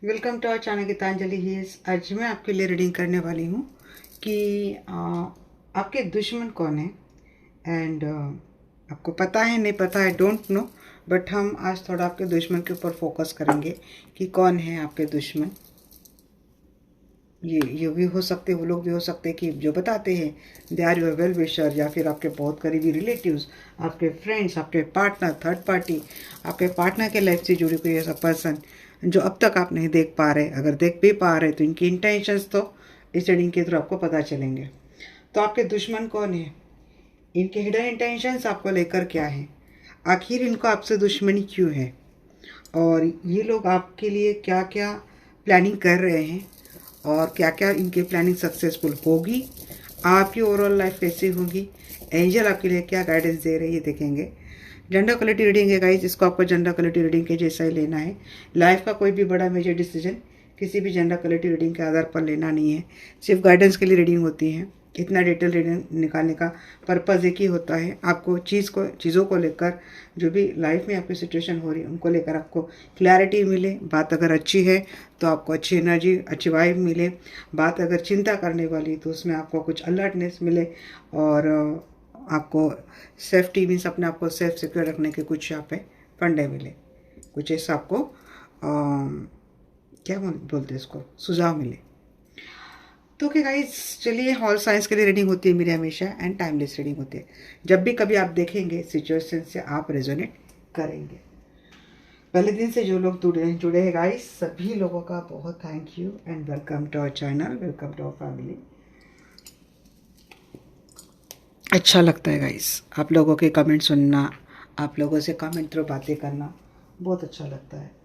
Welcome to our channel Geetanjali hears. आज मैं आपके लिए रीडिंग करने वाली हूँ कि आपके दुश्मन कौन है। एंड आपको पता है नहीं पता है डोंट नो, बट हम आज थोड़ा आपके दुश्मन के ऊपर फोकस करेंगे कि कौन है आपके दुश्मन। ये भी हो सकते, वो लोग भी हो सकते कि जो बताते हैं they are your well wisher, या फिर आपके बहुत करीबी रिलेटिव्स, आपके फ्रेंड्स, आपके पार्टनर, थर्ड पार्टी, आपके पार्टनर के लाइफ से जुड़ी कोई ऐसा पर्सन जो अब तक आप नहीं देख पा रहे। अगर देख भी पा रहे तो इनकी इंटेंशंस तो इस रीडिंग के थ्रू आपको पता चलेंगे। तो आपके दुश्मन कौन है, इनके हिडन इंटेंशंस आपको लेकर क्या है, आखिर इनको आपसे दुश्मनी क्यों है, और ये लोग आपके लिए क्या क्या प्लानिंग कर रहे हैं, और क्या क्या इनकी प्लानिंग सक्सेसफुल होगी, आपकी ओवरऑल लाइफ कैसी होगी, एंजल आपके लिए क्या गाइडेंस दे रहे हैं ये देखेंगे। जेंडर क्वालिटी रीडिंग है गाइस, इसको आपको जेंडर क्वालिटी रीडिंग के जैसा ही लेना है। लाइफ का कोई भी बड़ा मेजर डिसीजन किसी भी जेंडर क्वालिटी रीडिंग के आधार पर लेना नहीं है, सिर्फ गाइडेंस के लिए रीडिंग होती है। इतना डिटेल रीडिंग निकालने का पर्पज़ एक ही होता है, आपको चीज़ों को लेकर, जो भी लाइफ में आपकी सिचुएशन हो रही है उनको लेकर आपको क्लैरिटी मिले। बात अगर अच्छी है तो आपको अच्छी एनर्जी, अच्छी वाइब मिले। बात अगर चिंता करने वाली तो उसमें आपको कुछ अलर्टनेस मिले, और आपको सेफ्टी मीन्स अपने आप को सेफ सिक्योर रखने के कुछ यहाँ पे फंडे मिले, कुछ ऐसा आपको क्या बोलते हैं इसको, सुझाव मिले। तो ओके गाइस, चलिए, ऑल साइंस के लिए रीडिंग होती है मेरी हमेशा, एंड टाइमलेस रीडिंग होती है। जब भी कभी आप देखेंगे सिचुएशन से आप रेजोनेट करेंगे। पहले दिन से जो लोग जुड़े हैं गाइस, सभी लोगों का बहुत thank you and welcome to our channel, welcome to our family. अच्छा लगता है गाइस आप लोगों के कमेंट सुनना, आप लोगों से कमेंट थ्रू बातें करना बहुत अच्छा लगता है।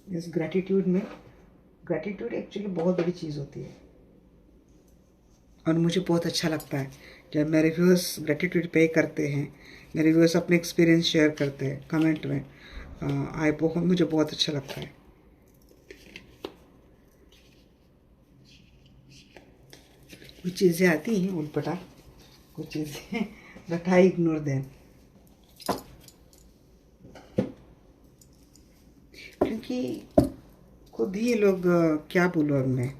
इस ग्रैटिट्यूड में, ग्रैटिट्यूड एक्चुअली बहुत बड़ी चीज़ होती है, और मुझे बहुत अच्छा लगता है जब मेरे व्यूअर्स ग्रैटिट्यूड पे करते हैं, मेरे व्यूअर्स अपने एक्सपीरियंस शेयर करते हैं कमेंट में। मुझे बहुत अच्छा लगता है। कुछ चीज़ें आती हैं उलपटा, कुछ चीज़ें बट आई इग्नोर देम, क्योंकि खुद ही लोग क्या बोलूँ अब मैं।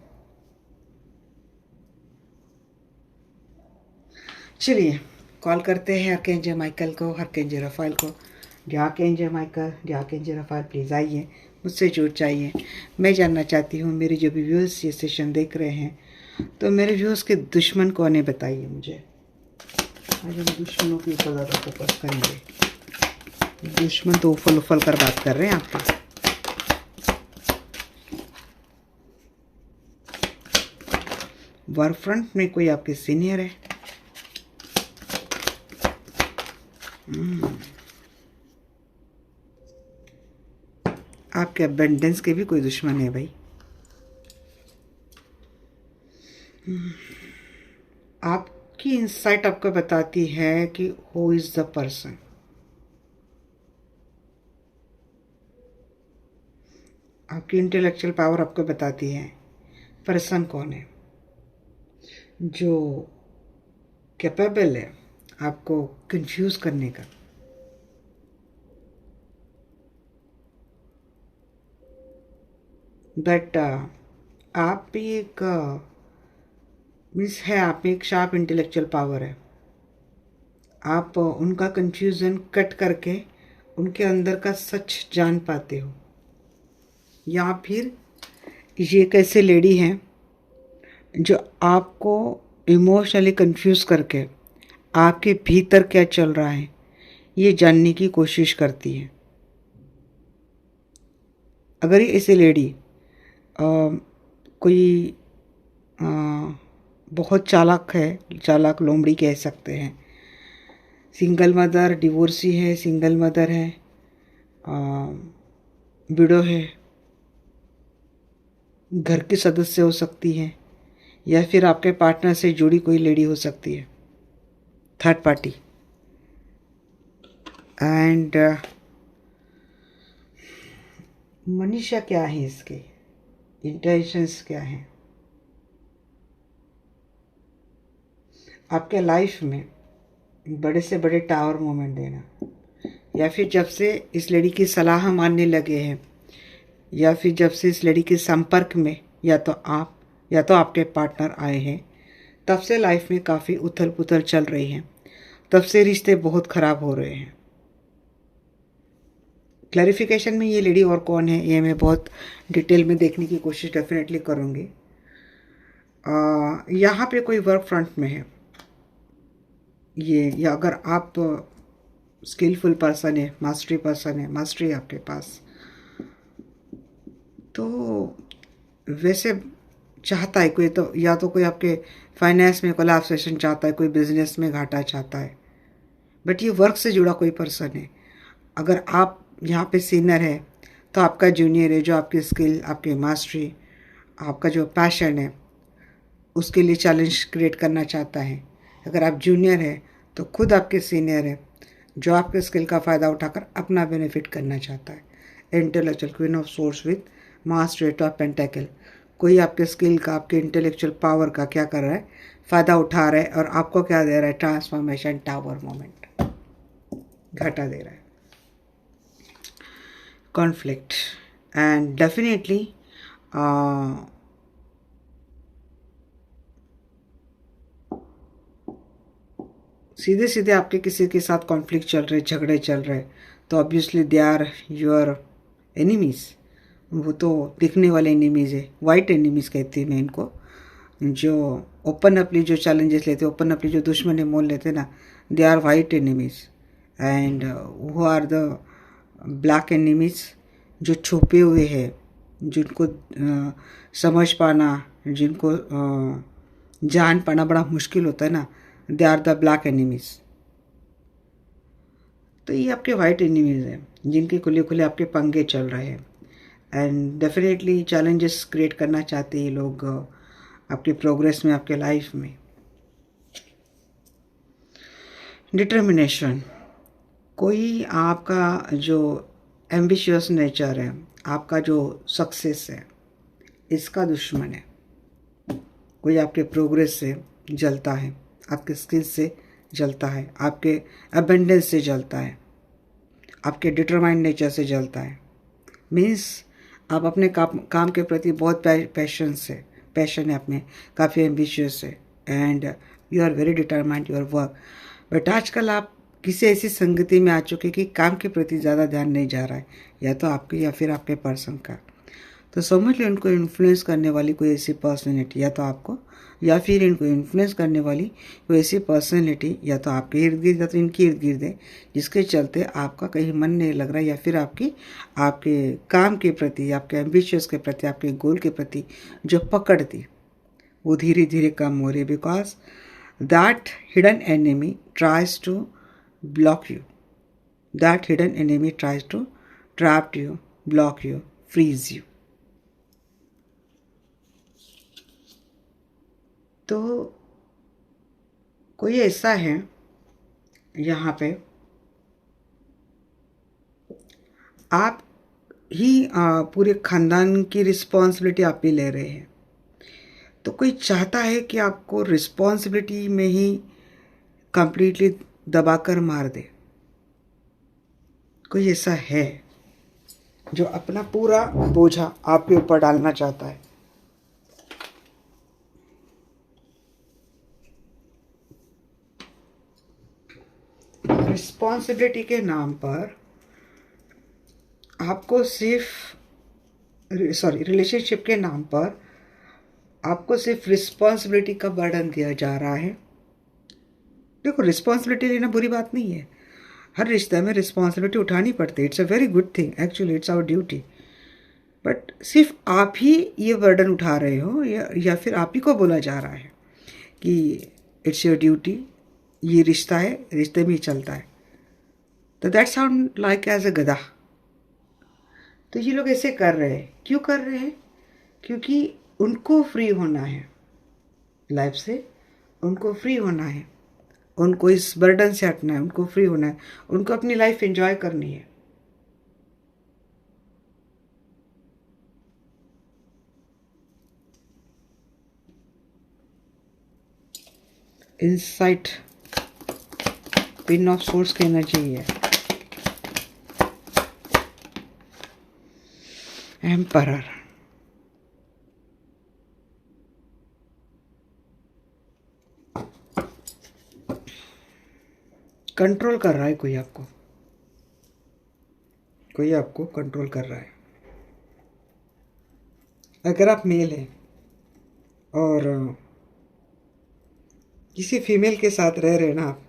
चलिए, कॉल करते हैं आर्कएंजल माइकल को, आर्कएंजल रफाइल को। Archangel Michael, archangel Rafale, please आइए, मुझसे जुड़ जाइए। मैं जानना चाहती हूँ, मेरे जो भी व्यूअर्स ये सेशन देख रहे हैं, तो मेरे व्यूअर्स के दुश्मन कौन है बताइए मुझे। आज हम दुश्मनों के ऊपर ज़्यादा फोकस करेंगे। दुश्मन तो उफल उफल कर बात कर रहे हैं आपके। वर्क फ्रंट में कोई आपके सीनियर है। आपके अबेंडेंस के भी कोई दुश्मन है भाई। आपकी इंसाइट आपको बताती है कि हु इज द पर्सन। आपकी इंटेलेक्चुअल पावर आपको बताती है पर्सन कौन है जो कैपेबल है आपको कंफ्यूज करने का। बट आप भी एक मीन्स है, आप में एक शार्प इंटेलेक्चुअल पावर है। आप उनका कंफ्यूजन कट करके उनके अंदर का सच जान पाते हो। या फिर ये एक ऐसे लेडी हैं जो आपको इमोशनली कंफ्यूज करके आपके भीतर क्या चल रहा है ये जानने की कोशिश करती है। अगर ये ऐसे लेडी कोई आ, बहुत चालाक है, चालाक लोमड़ी कह सकते हैं, सिंगल मदर, डिवोर्सी है, सिंगल मदर है, विडो है, घर के सदस्य हो सकती है, या फिर आपके पार्टनर से जुड़ी कोई लेडी हो सकती है, थर्ड पार्टी। एंड मनीषा क्या है, इसके इंटेंशंस क्या हैं आपके लाइफ में। बड़े से बड़े टावर मोमेंट देना, या फिर जब से इस लड़ी की सलाह मानने लगे हैं, या फिर जब से इस लड़ी के संपर्क में या तो आप या तो आपके पार्टनर आए हैं, तब से लाइफ में काफ़ी उथल पुथल चल रही है, तब से रिश्ते बहुत ख़राब हो रहे हैं। क्लैरिफिकेशन में ये लेडी और कौन है ये मैं बहुत डिटेल में देखने की कोशिश डेफिनेटली करूँगी। यहाँ पे कोई वर्क फ्रंट में है ये, या अगर आप स्किलफुल पर्सन है, मास्टरी पर्सन है, मास्टरी आपके पास, तो वैसे चाहता है कोई, तो या तो कोई आपके फाइनेंस में कोलैप्सेशन चाहता है, कोई बिजनेस में घाटा चाहता है, बट ये वर्क से जुड़ा कोई पर्सन है। अगर आप यहाँ पे सीनियर है तो आपका जूनियर है जो आपकी स्किल, आपकी मास्टरी, आपका जो पैशन है उसके लिए चैलेंज क्रिएट करना चाहता है। अगर आप जूनियर है तो खुद आपके सीनियर है जो आपके स्किल का फ़ायदा उठाकर अपना बेनिफिट करना चाहता है। Intellectual queen of swords with master eight of pentacle, कोई आपके स्किल का, आपके इंटेलेक्चुअल पावर का क्या कर रहा है, फ़ायदा उठा रहा है और आपको क्या दे रहा है, ट्रांसफॉर्मेशन टावर मोमेंट, घाटा दे रहा है, कॉन्फ्लिक्ट। एंड डेफिनेटली सीधे सीधे आपके किसी के साथ कॉन्फ्लिक्ट चल रहे, झगड़े चल रहे, तो obviously they are your enemies. वो तो दिखने वाले एनिमीज़ है, वाइट एनिमीज़ कहती है मैं इनको, जो ओपन अपली जो चैलेंजेस लेते, ओपन अपली जो दुश्मनी मोल लेते ना, they are white enemies. And वो आर द ब्लैक एनिमीज़ जो छुपे हुए हैं, जिनको समझ पाना, जिनको जान पाना बड़ा मुश्किल होता है ना, they are the black enemies. तो ये आपके वाइट एनिमीज़ हैं जिनके खुले खुले आपके पंगे चल रहे हैं। एंड डेफिनेटली चैलेंजेस क्रिएट करना चाहते हैं लोग आपकी प्रोग्रेस में, आपके लाइफ में। डिटर्मिनेशन, कोई आपका जो एम्बिशियस नेचर है, आपका जो सक्सेस है, इसका दुश्मन है। कोई आपके प्रोग्रेस से जलता है, आपके स्किल्स से जलता है, आपके अबेंडेंस से जलता है, आपके डिटरमाइंड नेचर से जलता है। मीन्स आप अपने काम के प्रति बहुत पैशन है, अपने काफ़ी एम्बिशियस है, and you are very determined your work. But आजकल आप किसी ऐसी संगति में आ चुके कि काम के प्रति ज़्यादा ध्यान नहीं जा रहा है, या तो आपके या फिर आपके पर्सन का। तो समझ लो इनको इन्फ्लुएंस करने वाली कोई ऐसी पर्सनैलिटी, या तो आपको या फिर इनको इन्फ्लुएंस करने वाली कोई ऐसी पर्सनैलिटी या तो आपके इर्द गिर्द या तो इनके इर्द गिर्द है, जिसके चलते आपका कहीं मन नहीं लग रहा है, या फिर आपके काम के प्रति, आपके एम्बिशियस के प्रति, आपके गोल के प्रति जो पकड़ थी वो धीरे धीरे कम हो रही है। Because that hidden enemy tries to block you, that hidden enemy tries to trap you, block you, freeze you. तो कोई ऐसा है यहाँ पे, आप ही पूरे खानदान की रिस्पॉन्सिबिलिटी आप ही ले रहे हैं। तो कोई चाहता है कि आपको रिस्पॉन्सिबिलिटी में ही कंप्लीटली दबाकर मार दे। कोई ऐसा है जो अपना पूरा बोझा आपके ऊपर डालना चाहता है। रिस्पॉन्सिबिलिटी के नाम पर आपको रिलेशनशिप के नाम पर आपको सिर्फ रिस्पॉन्सिबिलिटी का बर्डन दिया जा रहा है। देखो, रिस्पॉन्सिबिलिटी लेना बुरी बात नहीं है, हर रिश्ते में रिस्पॉन्सिबिलिटी उठानी पड़ती है, it's a very good thing, actually it's our duty. But सिर्फ आप ही ये बर्डन उठा रहे हो, या फिर आप ही को बोला जा रहा है कि इट्स योर ड्यूटी, ये रिश्ता है, रिश्ते में ही चलता है। तो that sound like as a गधा। तो ये लोग ऐसे कर रहे हैं, क्यों कर रहे हैं? क्योंकि उनको फ्री होना है लाइफ से, उनको फ्री होना है, उनको इस बर्डन से हटना है, उनको फ्री होना है, उनको अपनी लाइफ एंजॉय करनी है। इनसाइट पिन ऑफ सोर्स की एनर्जी है। एम्परर, कंट्रोल कर रहा है कोई आपको, कोई आपको कंट्रोल कर रहा है। अगर आप मेल हैं और किसी फीमेल के साथ रह रहे हैं ना आप,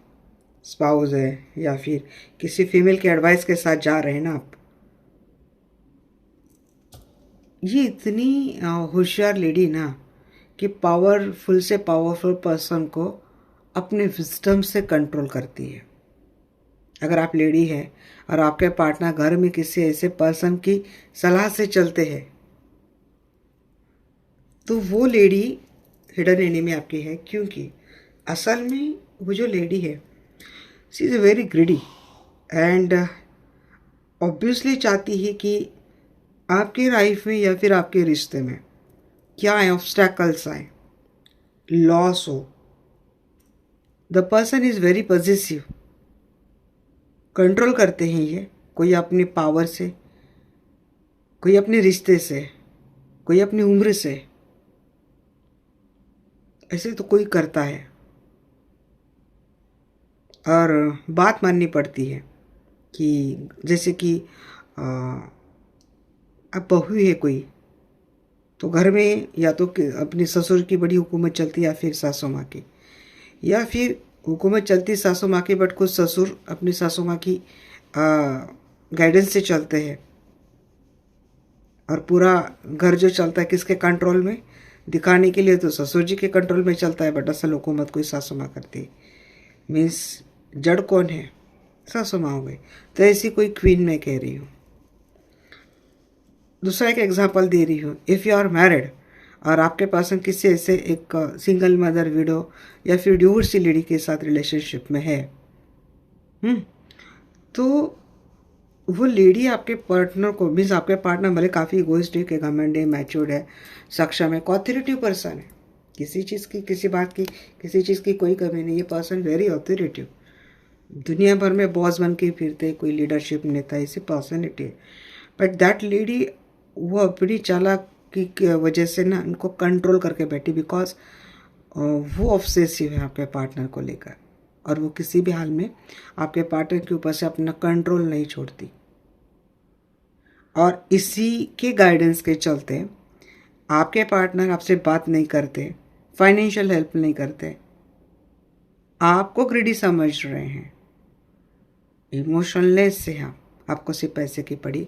स्पाउस है या फिर किसी फीमेल के एडवाइस के साथ जा रहे हैं ना आप, ये इतनी होशियार लेडी ना कि पावरफुल से पावरफुल पर्सन को अपने विजडम से कंट्रोल करती है। अगर आप लेडी हैं और आपके पार्टनर घर में किसी ऐसे पर्सन की सलाह से चलते हैं तो वो लेडी हिडन एनिमी आपकी है, क्योंकि असल में वो जो लेडी है she is very greedy and obviously चाहती है कि आपकी लाइफ में या फिर आपके रिश्ते में क्या है, ऑब्स्टैकल्स आए, लॉस हो। The person is very positive, control करते हैं ये, कोई अपने पावर से, कोई अपने रिश्ते से, कोई अपनी उम्र से, ऐसे तो कोई करता है। और बात माननी पड़ती है कि जैसे कि अब बहू है कोई, तो घर में या तो अपने ससुर की बड़ी हुकूमत चलती है या फिर सासू माँ की, या फिर हुकूमत चलती सासू माँ की बट कुछ ससुर अपनी सासू माँ की गाइडेंस से चलते हैं। और पूरा घर जो चलता है किसके कंट्रोल में, दिखाने के लिए तो ससुर जी के कंट्रोल में चलता है, बट असल हुकूमत कोई सासू माँ करती है। मीन्स जड़ कौन है, सासू माँ हो गई। तो ऐसी कोई क्वीन मैं कह रही हूँ। दूसरा एक एग्जांपल दे रही हूँ, इफ़ यू आर मैरिड और आपके पास किसी ऐसे एक सिंगल मदर विडो या फिर डिवोर्सी लेडी के साथ रिलेशनशिप में है, तो वो लेडी आपके पार्टनर को, मीन्स आपके पार्टनर भले काफ़ी इगोइस्टिक है, घमंड है, मैच्योर्ड है, सक्षम है, ऑथोरिटिव पर्सन है, किसी चीज़ की, किसी बात की, किसी चीज़ की कोई कमी नहीं, ये पर्सन वेरी ऑथोरिटिव, दुनिया भर में बॉस बन के फिरते, कोई लीडरशिप नेता, ऐसी पर्सनैलिटी है। बट दैट लेडी वो अपनी चालाकी की वजह से ना उनको कंट्रोल करके बैठी, बिकॉज वो ऑब्सेसिव है आपके पार्टनर को लेकर, और वो किसी भी हाल में आपके पार्टनर के ऊपर से अपना कंट्रोल नहीं छोड़ती। और इसी के गाइडेंस के चलते आपके पार्टनर आपसे बात नहीं करते, फाइनेंशियल हेल्प नहीं करते, आपको ग्रीडी समझ रहे हैं, इमोशनलेस से हम आपको सिर्फ पैसे की पड़ी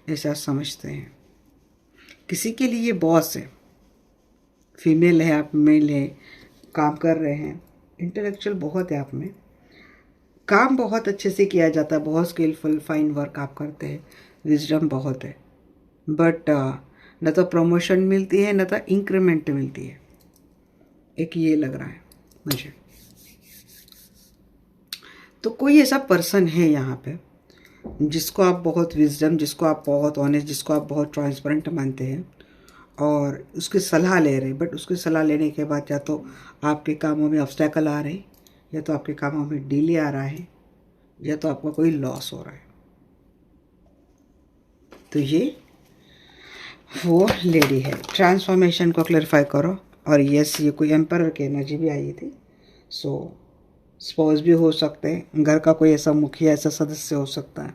ऐसा समझते हैं। किसी के लिए बॉस है, फीमेल है, आप मेल है, काम कर रहे हैं, इंटेलेक्चुअल बहुत है आप में, काम बहुत अच्छे से किया जाता है, बहुत स्किलफुल फाइन वर्क आप करते हैं, विजडम बहुत है, बट न तो प्रमोशन मिलती है न तो इंक्रीमेंट मिलती है। एक ये लग रहा है मुझे। तो कोई ऐसा पर्सन है यहाँ पे जिसको आप बहुत विजडम, जिसको आप बहुत ऑनेस्ट, जिसको आप बहुत ट्रांसपेरेंट मानते हैं और उसकी सलाह ले रहे हैं, बट उसकी सलाह लेने के बाद या तो आपके कामों में ऑब्स्टैकल आ रहे हैं, या तो आपके कामों में डिले आ रहा है, या तो आपका कोई लॉस हो रहा है। तो ये वो लेडी है। ट्रांसफॉर्मेशन को क्लैरिफाई करो। और यस, ये कोई एम्परर की एनर्जी भी आई थी। सो स्पाउस भी हो सकते हैं, घर का कोई ऐसा मुखिया, ऐसा सदस्य हो सकता है।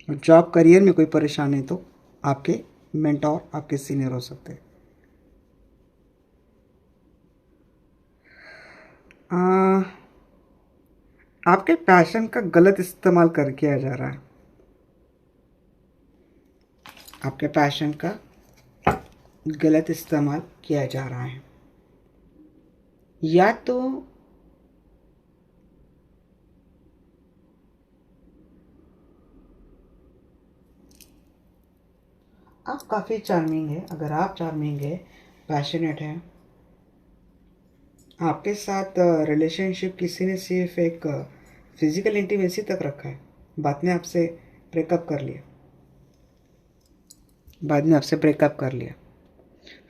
जॉब करियर में कोई परेशानी है तो आपके मेंटोर, आपके सीनियर हो सकते हैं। आपके पैशन का गलत इस्तेमाल कर किया जा रहा है। आपके पैशन का गलत इस्तेमाल किया जा रहा है, या तो आप काफ़ी चार्मिंग है। अगर आप चार्मिंग है, पैशनेट है, आपके साथ रिलेशनशिप किसी ने सिर्फ एक फिजिकल इंटीमेसी तक रखा है, बाद में आपसे ब्रेकअप कर लिया, बाद में आपसे ब्रेकअप कर लिया।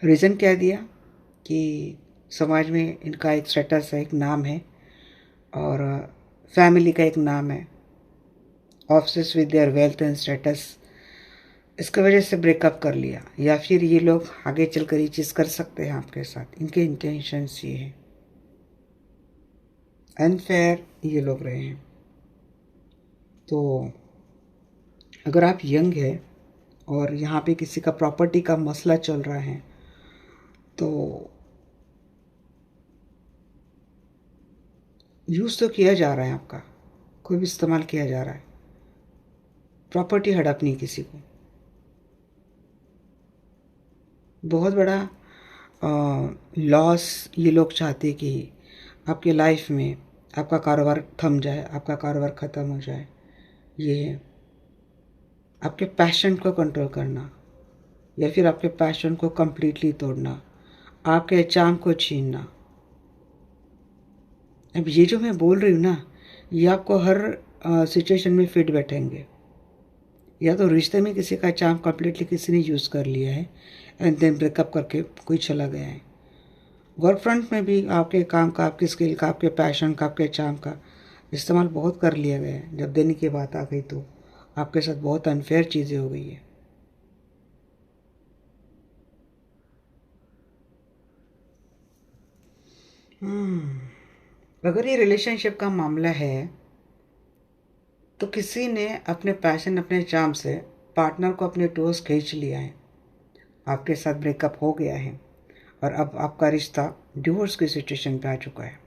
रीज़न क्या दिया कि समाज में इनका एक स्टेटस है, एक नाम है, और फैमिली का एक नाम है, obsessed with their wealth and status, इसकी वजह से ब्रेकअप कर लिया, या फिर ये लोग आगे चलकर ये चीज़ कर सकते हैं आपके साथ, इनके इंटेंशंस ये हैं। अनफेयर ये लोग रहे हैं। तो अगर आप यंग है और यहाँ पे किसी का प्रॉपर्टी का मसला चल रहा है, तो यूज़ तो किया जा रहा है, आपका कोई भी इस्तेमाल किया जा रहा है, प्रॉपर्टी हड़पनी किसी को। बहुत बड़ा लॉस ये लोग चाहते कि आपके लाइफ में आपका कारोबार थम जाए, आपका कारोबार ख़त्म हो जाए। ये है आपके पैशन को कंट्रोल करना, या फिर आपके पैशन को कंप्लीटली तोड़ना, आपके चाम को छीनना। अब ये जो मैं बोल रही हूँ ना, ये आपको हर सिचुएशन में फिट बैठेंगे। या तो रिश्ते में किसी का चाम कंप्लीटली किसी ने यूज़ कर लिया है एंड देन ब्रेकअप करके कोई चला गया है। वर्क फ्रंट में भी आपके काम का, आपकी स्किल का, आपके पैशन का, आपके चाम का इस्तेमाल बहुत कर लिया गया है। जब देने की बात आ गई तो आपके साथ बहुत अनफेयर चीज़ें हो गई है। अगर ये रिलेशनशिप का मामला है तो किसी ने अपने पैशन, अपने चार्म से पार्टनर को अपने टोस खींच लिया है, आपके साथ ब्रेकअप हो गया है और अब आपका रिश्ता डिवोर्स की सिचुएशन पे आ चुका है।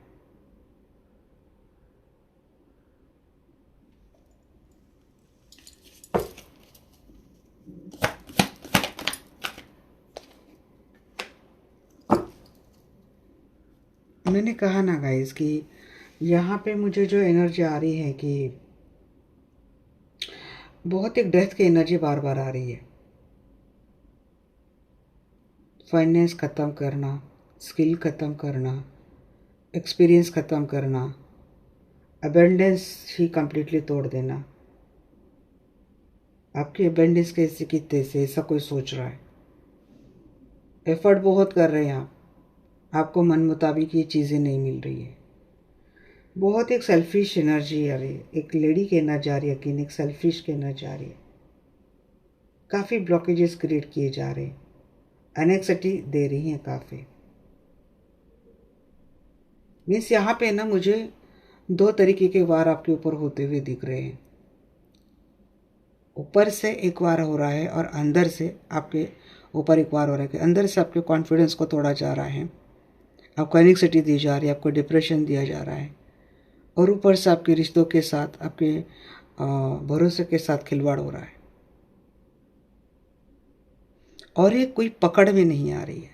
मैंने कहा ना गाइस कि यहाँ पे मुझे जो एनर्जी आ रही है कि बहुत एक डेथ की एनर्जी बार बार आ रही है। फाइनेंस ख़त्म करना, स्किल ख़त्म करना, एक्सपीरियंस ख़त्म करना, अबेंडेंस ही कंप्लीटली तोड़ देना। आपकी अबेंडेंस कैसे की तैसे ऐसा कोई सोच रहा है। एफर्ट बहुत कर रहे हैं आप, आपको मन मुताबिक ये चीज़ें नहीं मिल रही है। बहुत एक सेल्फिश एनर्जी आ रही है, एक लेडी की एनर्जी आ रही है, एक सेल्फिश की एनर्जी आ रही है। काफ़ी ब्लॉकेजेस क्रिएट किए जा रहे हैं, एनेक्सिटी दे रही हैं काफ़ी। मीन्स यहाँ पे ना मुझे दो तरीके के वार आपके ऊपर होते हुए दिख रहे हैं। ऊपर से एक वार हो रहा है और अंदर से आपके ऊपर एक वार हो रहा है कि अंदर से आपके कॉन्फिडेंस को तोड़ा जा रहा है, आपको एनेक्सिटी दी जा रही है, आपको डिप्रेशन दिया जा रहा है, और ऊपर से आपके रिश्तों के साथ, आपके भरोसे के साथ खिलवाड़ हो रहा है। और ये कोई पकड़ में नहीं आ रही है।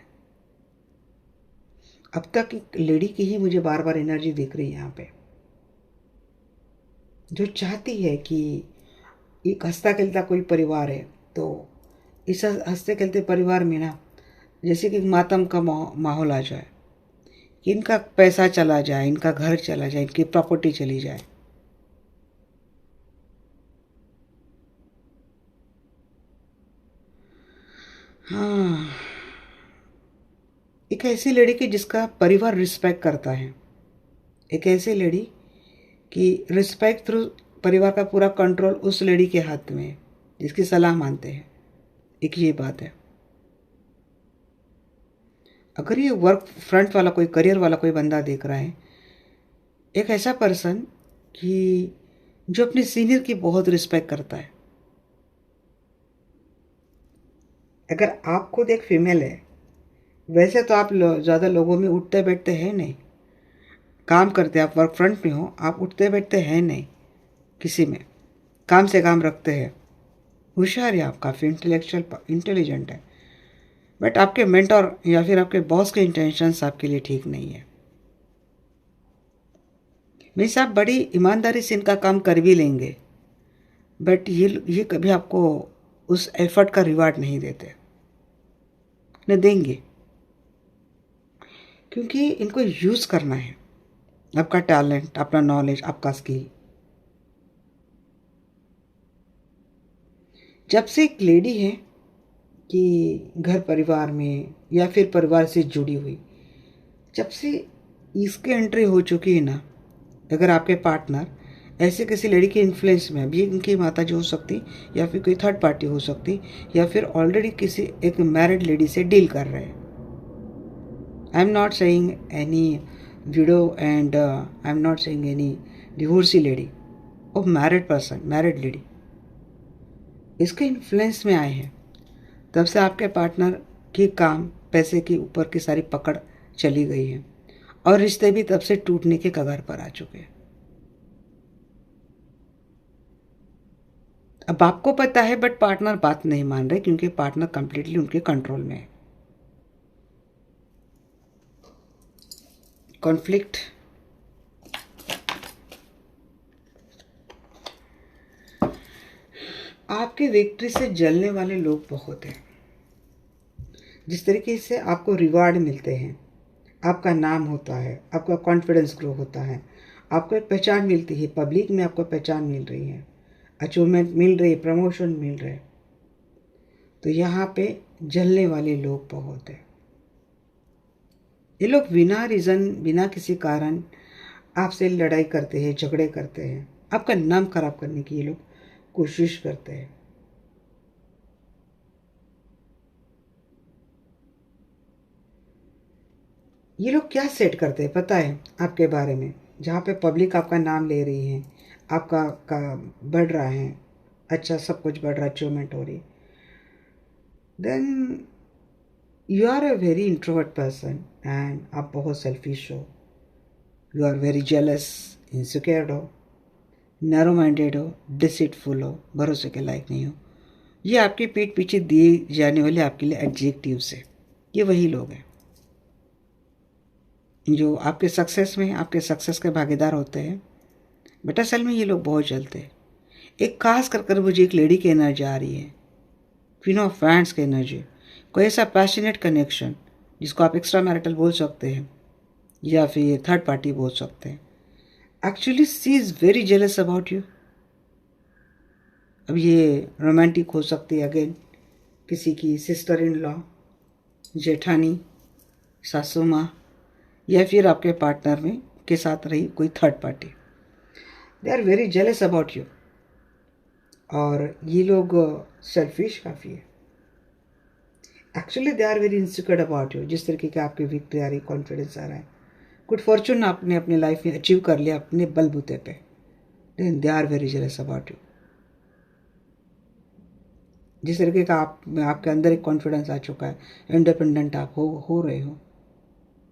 अब तक एक लेडी की ही मुझे बार बार एनर्जी दिख रही है यहाँ पे, जो चाहती है कि एक हंसता खेलता कोई परिवार है, तो इस हंसते खेलते परिवार में ना जैसे कि मातम का माहौल आ जाए, कि इनका पैसा चला जाए, इनका घर चला जाए, इनकी प्रॉपर्टी चली जाए। हाँ, एक ऐसी लेडी की जिसका परिवार रिस्पेक्ट करता है, एक ऐसी लेडी कि रिस्पेक्ट थ्रू परिवार का पूरा कंट्रोल उस लेडी के हाथ में है, जिसकी सलाह मानते हैं। एक ये बात है। अगर ये वर्क फ्रंट वाला कोई, करियर वाला कोई बंदा देख रहा है, एक ऐसा पर्सन कि जो अपने सीनियर की बहुत रिस्पेक्ट करता है। अगर आप खुद एक फीमेल है, वैसे तो आप ज़्यादा लोगों में उठते बैठते हैं नहीं, काम करते, आप वर्क फ्रंट में हो, आप उठते बैठते हैं नहीं किसी में, काम से काम रखते हैं, होशियार है आप, काफ़ी इंटेलिजेंट है, बट आपके मेंटर या फिर आपके बॉस के इंटेंशंस आपके लिए ठीक नहीं है। मीन्स आप बड़ी ईमानदारी से इनका काम कर भी लेंगे, बट ये कभी आपको उस एफर्ट का रिवार्ड नहीं देते, न देंगे, क्योंकि इनको यूज़ करना है, आपका टैलेंट, अपना नॉलेज, आपका स्किल। जब से एक लेडी है कि घर परिवार में या फिर परिवार से जुड़ी हुई, जब से इसकी एंट्री हो चुकी है ना, अगर आपके पार्टनर ऐसे किसी लड़की के इन्फ्लुएंस में, अभी इनकी माता जी हो सकती, या फिर कोई थर्ड पार्टी हो सकती, या फिर ऑलरेडी किसी एक मैरिड लेडी से डील कर रहे हैं। I am not saying any window and I am not saying any divorcee lady, और मैरिड पर्सन, मैरिड लेडी इसके इन्फ्लुएंस में आए हैं। तब से आपके पार्टनर की काम पैसे के ऊपर की सारी पकड़ चली गई है, और रिश्ते भी तब से टूटने के कगार पर आ चुके हैं। अब आपको पता है, बट पार्टनर बात नहीं मान रहे, क्योंकि पार्टनर कंप्लीटली उनके कंट्रोल में है। कॉन्फ्लिक्ट, आपकी विक्ट्री से जलने वाले लोग बहुत हैं। जिस तरीके से आपको रिवार्ड मिलते हैं, आपका नाम होता है, आपका कॉन्फिडेंस ग्रो होता है, आपको एक पहचान मिलती है, पब्लिक में आपको पहचान मिल रही है, अचीवमेंट मिल रही है, प्रमोशन मिल रहे हैं, तो यहाँ पे जलने वाले लोग बहुत हैं। ये लोग बिना रीज़न, बिना किसी कारण आपसे लड़ाई करते हैं, झगड़े करते हैं, आपका नाम खराब करने की ये लोग कोशिश करते हैं। ये लोग क्या सेट करते हैं पता है आपके बारे में, जहाँ पे पब्लिक आपका नाम ले रही है, आपका का बढ़ रहा है, अच्छा सब कुछ बढ़ रहा है, अचीवमेंट हो रही है, then you are a very introvert person and आप बहुत सेल्फिश हो, you are very jealous, insecure हो, नैरो माइंडेड हो, डिसीटफुल हो, भरोसे के लायक नहीं हो। ये आपकी पीठ पीछे दिए जाने वाले आपके लिए एडजेक्टिव्स है। ये वही लोग हैं जो आपके सक्सेस में, आपके सक्सेस के भागीदार होते हैं, बट असल में ये लोग बहुत जलते हैं। एक खास कर मुझे एक लेडी की एनर्जी आ रही है, क्वीन ऑफ वैंड्स की एनर्जी, कोई ऐसा पैशनेट कनेक्शन जिसको आप एक्स्ट्रा मैरिटल बोल सकते हैं या फिर थर्ड पार्टी बोल सकते हैं। Actually she is very jealous about you. अब ये रोमांटिक हो सकती है, अगेन किसी की सिस्टर इन लॉ, जेठानी, सासू माँ, या फिर आपके पार्टनर में के साथ रही कोई third party. They are very jealous about you, और ये लोग सेल्फिश काफ़ी है। Actually they are very insecure about you. जिस तरीके के आपकी विक्ट्री आ रही, कॉन्फिडेंस आ रहा है, गुड फॉर्चून आपने अपनी लाइफ में अचीव कर लिया अपने बलबूते पे, then they are very jealous about you. जिस तरीके का आपके अंदर एक कॉन्फिडेंस आ चुका है, इंडिपेंडेंट आप हो रहे हो,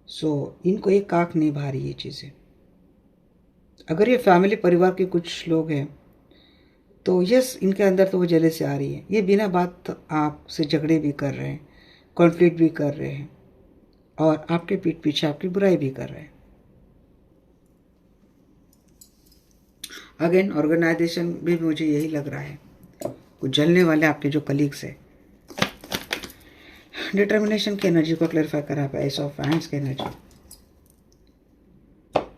सो इनको एक आँख नहीं भा रही ये चीज़ें। अगर ये फैमिली परिवार के कुछ लोग हैं तो यस, इनके अंदर तो वो जेलसी आ रही है। ये बिना बात आपसे झगड़े भी कर रहे हैं, कॉन्फ्लिक्ट भी कर रहे हैं, और आपके पीठ पीछे आपकी बुराई भी कर रहे हैं। अगेन ऑर्गेनाइजेशन भी मुझे यही लग रहा है, कुछ जलने वाले आपके जो कलीग्स हैं। डिटर्मिनेशन की एनर्जी को क्लैरिफाई करा पे, एस ऑफ हैंड्स की एनर्जी।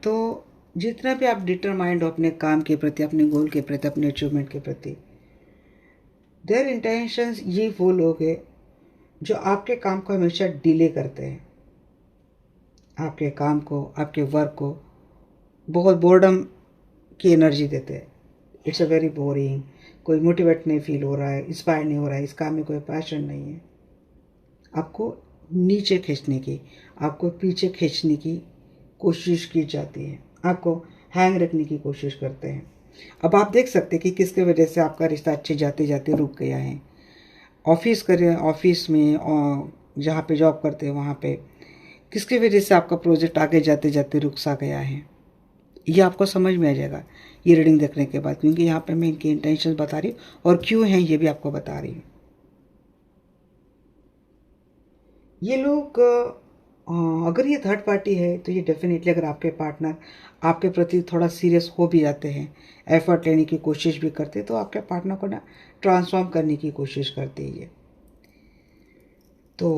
तो जितना भी आप डिटरमाइंड हो अपने काम के प्रति, अपने गोल के प्रति, अपने अचीवमेंट के प्रति, देयर इंटेंशंस, ये वो लोग हैं जो आपके काम को हमेशा डिले करते हैं, आपके काम को, आपके वर्क को बहुत बोर्डम की एनर्जी देते हैं। इट्स अ वेरी बोरिंग, कोई मोटिवेट नहीं फील हो रहा है, इंस्पायर नहीं हो रहा है, इस काम में कोई पैशन नहीं है। आपको नीचे खींचने की, आपको पीछे खींचने की कोशिश की जाती है, आपको हैंग रखने की कोशिश करते हैं। अब आप देख सकते हैं कि किसके वजह से आपका रिश्ता अच्छे जाते जाते रुक गया है। ऑफिस में और जहाँ पे जॉब करते हैं वहाँ पे किसके वजह से आपका प्रोजेक्ट आगे जाते जाते रुक सा गया है, ये आपको समझ में आ जाएगा ये रीडिंग देखने के बाद, क्योंकि यहाँ पे मैं इनकी इंटेंशन बता रही हूँ और क्यों हैं ये भी आपको बता रही हूँ। ये लोग अगर ये थर्ड पार्टी है तो ये डेफिनेटली, अगर आपके पार्टनर आपके प्रति थोड़ा सीरियस हो भी जाते हैं, एफर्ट लेने की कोशिश भी करते हैं, तो आपके पार्टनर को ना ट्रांसफॉर्म करने की कोशिश करते हैं ये। तो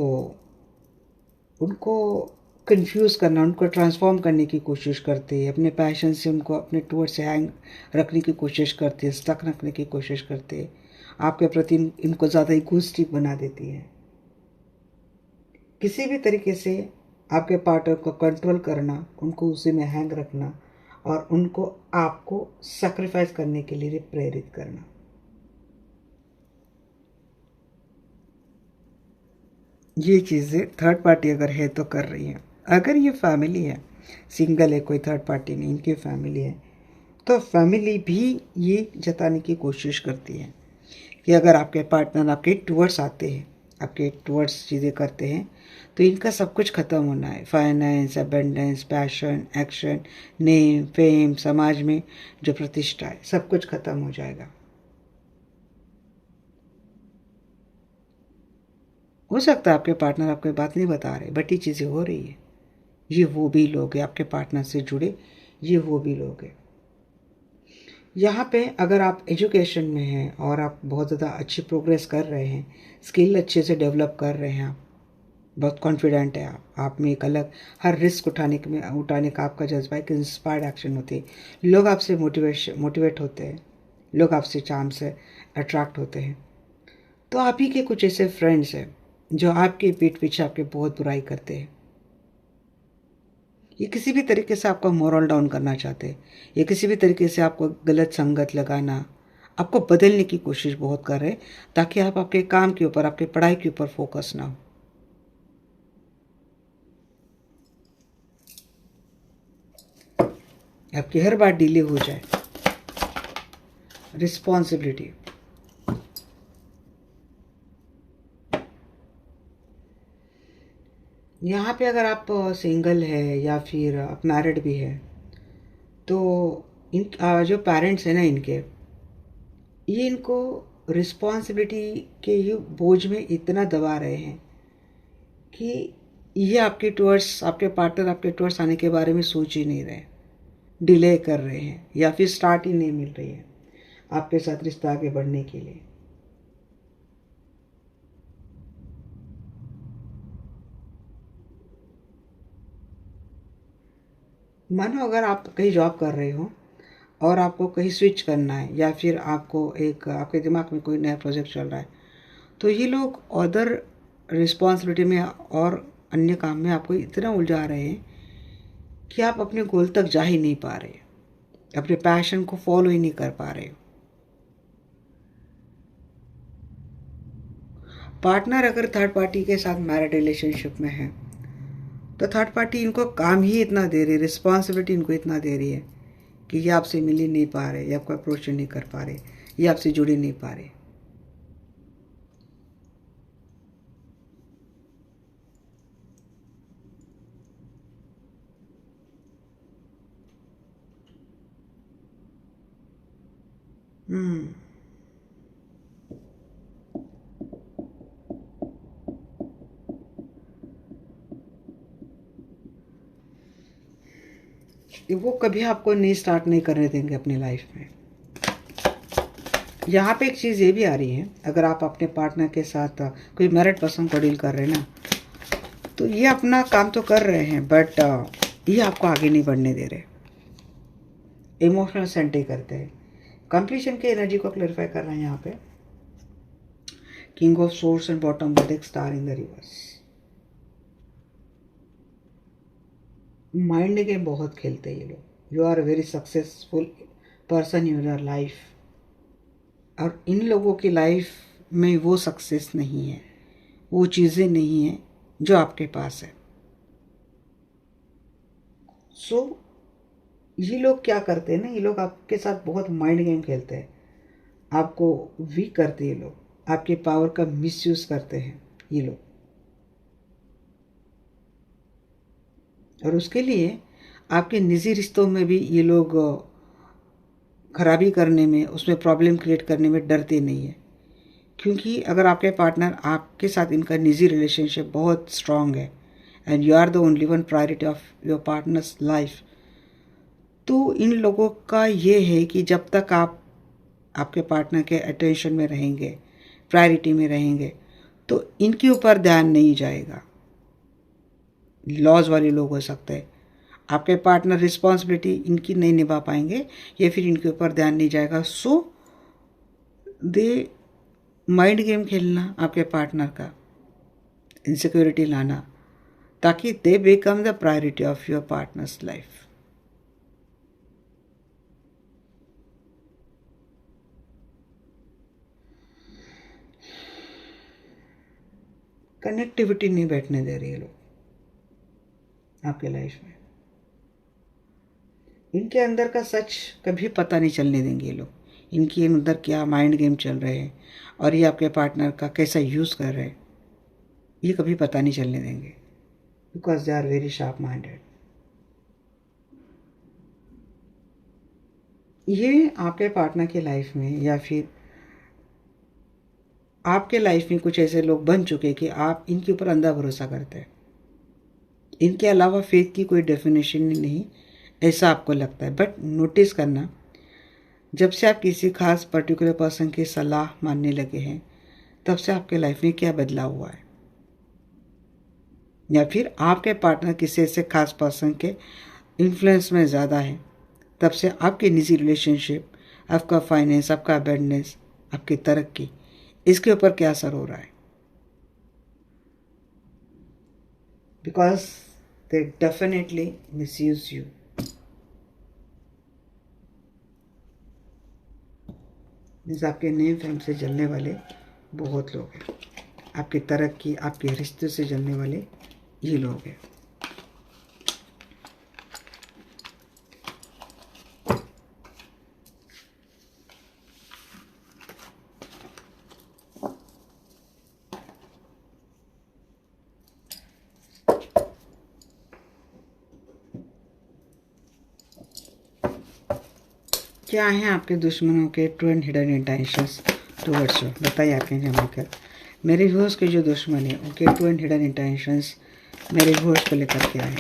उनको कंफ्यूज करना, उनको ट्रांसफॉर्म करने की कोशिश करते हैं, अपने पैशन से उनको अपने टूवर्ड से हैंग रखने की कोशिश करते हैं, स्टक रखने की कोशिश करते हैं। आपके प्रति इनको ज़्यादा इगोइस्टिक बना देती है। किसी भी तरीके से आपके पार्टनर को कंट्रोल करना, उनको उसी में हैंग रखना, और उनको आपको सेक्रीफाइस करने के लिए प्रेरित करना। ये चीज़ें थर्ड पार्टी अगर है तो कर रही है। अगर ये फैमिली है, सिंगल है, कोई थर्ड पार्टी नहीं, इनकी फैमिली है, तो फैमिली भी ये जताने की कोशिश करती है कि अगर आपके पार्टनर आपके टूवर्ड्स आते हैं, आपके टूवर्ड्स चीज़ें करते हैं, तो इनका सब कुछ ख़त्म होना है। Finance, abundance, passion, action, name, fame, समाज में जो प्रतिष्ठा है, सब कुछ ख़त्म हो जाएगा। हो सकता है आपके पार्टनर आपको बात नहीं बता रहे, बट ये चीज़ें हो रही है। ये वो भी लोग हैं आपके पार्टनर से जुड़े, ये वो भी लोग हैं। यहाँ पे अगर आप एजुकेशन में हैं और आप बहुत ज़्यादा अच्छी प्रोग्रेस कर रहे हैं, स्किल अच्छे से डेवलप कर रहे हैं, आप बहुत कॉन्फिडेंट है, आप में एक अलग हर रिस्क उठाने का आपका जज्बा एक इंस्पायर्ड एक्शन होती है। लोग आपसे मोटिवेट होते हैं, लोग आपसे चार्म से अट्रैक्ट होते हैं। तो आप ही के कुछ ऐसे फ्रेंड्स हैं जो आपके पीठ पीछे आपके बहुत बुराई करते हैं। ये किसी भी तरीके से आपका मोरल डाउन करना चाहते हैं, ये किसी भी तरीके से आपको गलत संगत लगाना, आपको बदलने की कोशिश बहुत कर रहे हैं, ताकि आप आपके काम के ऊपर, आपके पढ़ाई के ऊपर फोकस ना हो। आपकी हर बात डिले हो जाए। रिस्पॉन्सिबिलिटी, यहाँ पे अगर आप सिंगल है या फिर आप मैरिड भी है, तो इन जो पेरेंट्स हैं ना इनके, ये इनको रिस्पॉन्सिबिलिटी के ही बोझ में इतना दबा रहे हैं कि ये आपके टूवर्ड्स, आपके पार्टनर आपके टूवर्ड्स आने के बारे में सोच ही नहीं रहे, डिले कर रहे हैं या फिर स्टार्ट ही नहीं मिल रही है आपके साथ रिश्ता आगे बढ़ने के लिए। मानो अगर आप कहीं जॉब कर रहे हो और आपको कहीं स्विच करना है, या फिर आपको एक आपके दिमाग में कोई नया प्रोजेक्ट चल रहा है, तो ये लोग अदर रिस्पॉन्सिबिलिटी में और अन्य काम में आपको इतना उलझा रहे हैं कि आप अपने गोल तक जा ही नहीं पा रहे, अपने पैशन को फॉलो ही नहीं कर पा रहे हो। पार्टनर अगर थर्ड पार्टी के साथ मैरिड रिलेशनशिप में है, तो थर्ड पार्टी इनको काम ही इतना दे रही है, रिस्पॉन्सिबिलिटी इनको इतना दे रही है कि ये आपसे मिल ही नहीं पा रहे, ये आपको अप्रोच नहीं कर पा रहे, ये आपसे जुड़ ही नहीं पा रहे। हम्म वो कभी आपको नहीं स्टार्ट नहीं करने देंगे अपनी लाइफ में। यहाँ पे एक चीज़ ये भी आ रही है, अगर आप अपने पार्टनर के साथ कोई मैरिड पर्सन को डील कर रहे हैं ना, तो ये अपना काम तो कर रहे हैं, बट ये आपको आगे नहीं बढ़ने दे रहे, इमोशनल सेंटे करते हैं। कंप्लीशन की एनर्जी को क्लैरिफाई कर रहे हैं यहाँ पे। King of swords and bottom with एक star in the reverse. Mind game बहुत खेलते हैं ये लोग। You are very successful person in your life, और इन लोगों की लाइफ में वो सक्सेस नहीं है, वो चीज़ें नहीं हैं जो आपके पास है। सो ये लोग क्या करते हैं ना, ये लोग आपके साथ बहुत माइंड गेम खेलते हैं, आपको वीक करते हैं ये लोग, आपके पावर का मिसयूज़ करते हैं ये लोग, और उसके लिए आपके निजी रिश्तों में भी ये लोग खराबी करने में, उसमें प्रॉब्लम क्रिएट करने में डरते नहीं है। क्योंकि अगर आपके पार्टनर आपके साथ इनका निजी रिलेशनशिप बहुत स्ट्रांग है and you are the only one priority of your partner's life, तो इन लोगों का ये है कि जब तक आप आपके पार्टनर के अटेंशन में रहेंगे, प्रायोरिटी में रहेंगे, तो इनके ऊपर ध्यान नहीं जाएगा। लॉज वाले लोग हो सकते हैं, आपके पार्टनर रिस्पॉन्सिबिलिटी इनकी नहीं निभा पाएंगे या फिर इनके ऊपर ध्यान नहीं जाएगा। सो दे माइंड गेम खेलना आपके पार्टनर का, इनसिक्योरिटी लाना, ताकि they become the priority of your partner's life. Connectivity नहीं बैठने दे रही है लोग आपके लाइफ में। इनके अंदर का सच कभी पता नहीं चलने देंगे ये लोग। इनके अंदर क्या माइंड गेम चल रहे हैं और ये आपके पार्टनर का कैसा यूज़ कर रहे हैं, ये कभी पता नहीं चलने देंगे, because they are very sharp minded. ये आपके पार्टनर की लाइफ में या फिर आपके लाइफ में कुछ ऐसे लोग बन चुके कि आप इनके ऊपर अंधा भरोसा करते हैं। इनके अलावा फेथ की कोई डेफिनेशन नहीं, ऐसा आपको लगता है। बट नोटिस करना, जब से आप किसी खास पर्टिकुलर पर्सन की सलाह मानने लगे हैं, तब से आपके लाइफ में क्या बदलाव हुआ है, या फिर आपके पार्टनर किसी ऐसे खास पर्सन के इन्फ्लुएंस में ज़्यादा है, तब से आपकी निजी रिलेशनशिप, आपका फाइनेंस, आपका अबेंडेंस, आपकी तरक्की, इसके ऊपर क्या असर हो रहा है। Because they definitely misuse you. Means आपके नेम फेम से जलने वाले बहुत लोग हैं, आपकी तरक्की, आपके रिश्ते से जलने वाले ये लोग हैं। क्या हैं आपके दुश्मनों के true and hidden intentions towards you, बताइए आपके जमाकर। मेरे व्यूअर्स के जो दुश्मन हैं उनके ट्रू एंड हिडन इंटेंशंस मेरे व्यूअर्स को लेकर के आए।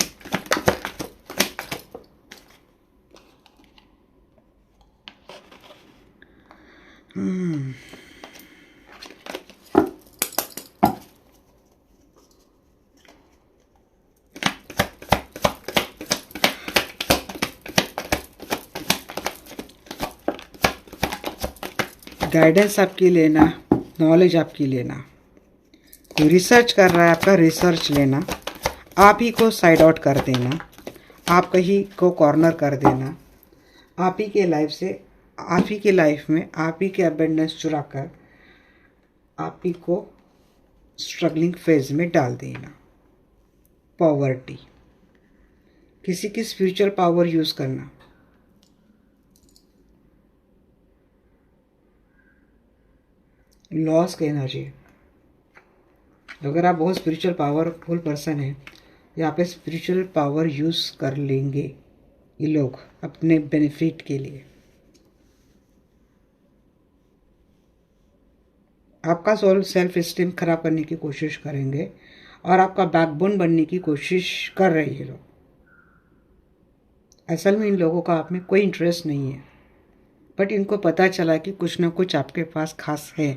गाइडेंस आपकी लेना, नॉलेज आपकी लेना, कोई रिसर्च कर रहा है आपका रिसर्च लेना, आप ही को साइड आउट कर देना, आप कहीं को कॉर्नर कर देना, आप ही के लाइफ से, आप ही के लाइफ में आप ही के अबेंडेंस चुरा कर आप ही को स्ट्रगलिंग फेज में डाल देना। पॉवर्टी, किसी की स्पिरिचुअल पावर यूज़ करना, लॉस की एनर्जी। अगर आप बहुत स्पिरिचुअल पावरफुल पर्सन हैं, यहाँ पे स्पिरिचुअल पावर यूज़ कर लेंगे ये लोग अपने बेनिफिट के लिए। आपका सेल्फ एस्टीम खराब करने की कोशिश करेंगे और आपका बैकबोन बनने की कोशिश कर रहे हैं लोग। असल में इन लोगों का आप में कोई इंटरेस्ट नहीं है, बट इनको पता चला कि कुछ ना कुछ आपके पास खास है।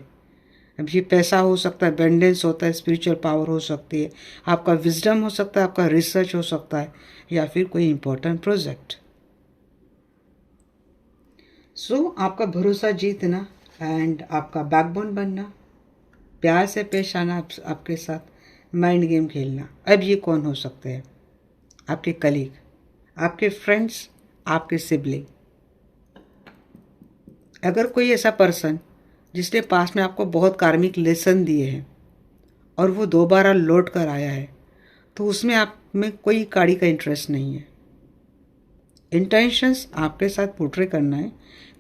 अब ये पैसा हो सकता है, अबंडेंस होता है, स्पिरिचुअल पावर हो सकती है, आपका विजडम हो सकता है, आपका रिसर्च हो सकता है, या फिर कोई इंपॉर्टेंट प्रोजेक्ट। सो आपका भरोसा जीतना एंड आपका बैकबोन बनना, प्यार से पेश आना आपके साथ, माइंड गेम खेलना। अब ये कौन हो सकते हैं? आपके कलीग, आपके फ्रेंड्स, आपके सिबलिंग। अगर कोई ऐसा पर्सन जिसने पास में आपको बहुत कार्मिक लेसन दिए हैं और वो दोबारा लौट कर आया है, तो उसमें आप में कोई काड़ी का इंटरेस्ट नहीं है। इंटेंशंस आपके साथ पोर्ट्रे करना है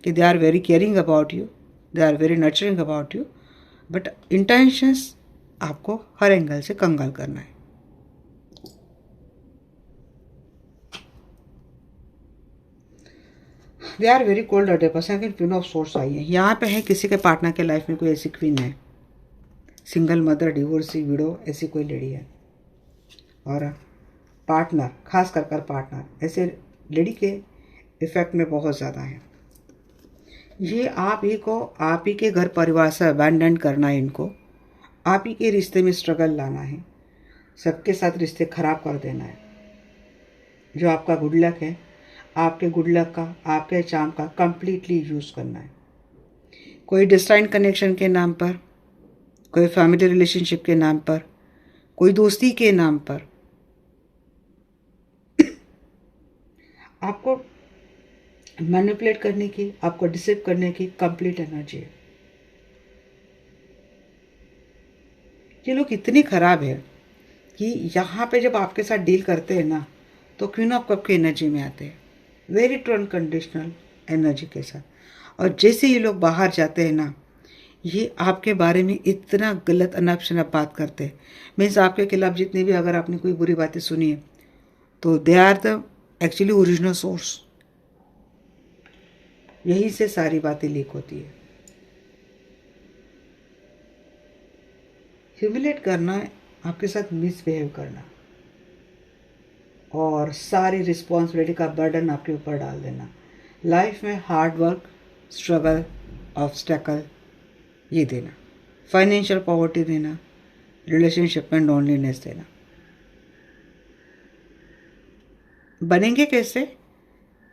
कि they are very caring about you, they are very nurturing about you, but intentions आपको हर एंगल से कंगाल करना है। They are very cold hearted person. Queen of source आई है यहाँ पे। है किसी के पार्टनर के लाइफ में कोई ऐसी क्वीन है, सिंगल मदर, डिवोर्सी, विडो, ऐसी कोई लेडी है, और पार्टनर, खास कर पार्टनर ऐसे लेडी के इफेक्ट में बहुत ज़्यादा है। ये आप ही को, आप ही के घर परिवार से अबैंडन करना है, इनको आप ही के रिश्ते में स्ट्रगल लाना है, सबके साथ रिश्ते खराब कर देना है। जो आपका गुड लक है, आपके गुड लक का, आपके चार्म का कंप्लीटली यूज़ करना है। कोई डिस्टाइन कनेक्शन के नाम पर, कोई फैमिली रिलेशनशिप के नाम पर, कोई दोस्ती के नाम पर आपको मैनिपुलेट करने की, आपको डिसीव करने की कंप्लीट एनर्जी है। ये लोग इतने खराब है कि यहाँ पे जब आपके साथ डील करते हैं ना, तो क्वीन ऑफ कप की एनर्जी में आते हैं, वेरी ट्रू अनकंडीशनल एनर्जी के साथ। और जैसे ये लोग बाहर जाते हैं ना, ये आपके बारे में इतना गलत अनाप शनाप बात करते हैं। मीन्स आपके खिलाफ जितनी भी अगर आपने कोई बुरी बातें सुनी है, तो they are the actually original source. यहीं से सारी बातें लीक होती है। ह्यूमिलेट करना, आपके साथ मिसबिहेव करना और सारी रिस्पॉन्सिबिलिटी का बर्डन आपके ऊपर डाल देना। लाइफ में हार्ड वर्क, स्ट्रगल, ऑब्स्टेकल ये देना, फाइनेंशियल पॉवर्टी देना, रिलेशनशिप में लोनलीनेस देना। बनेंगे कैसे?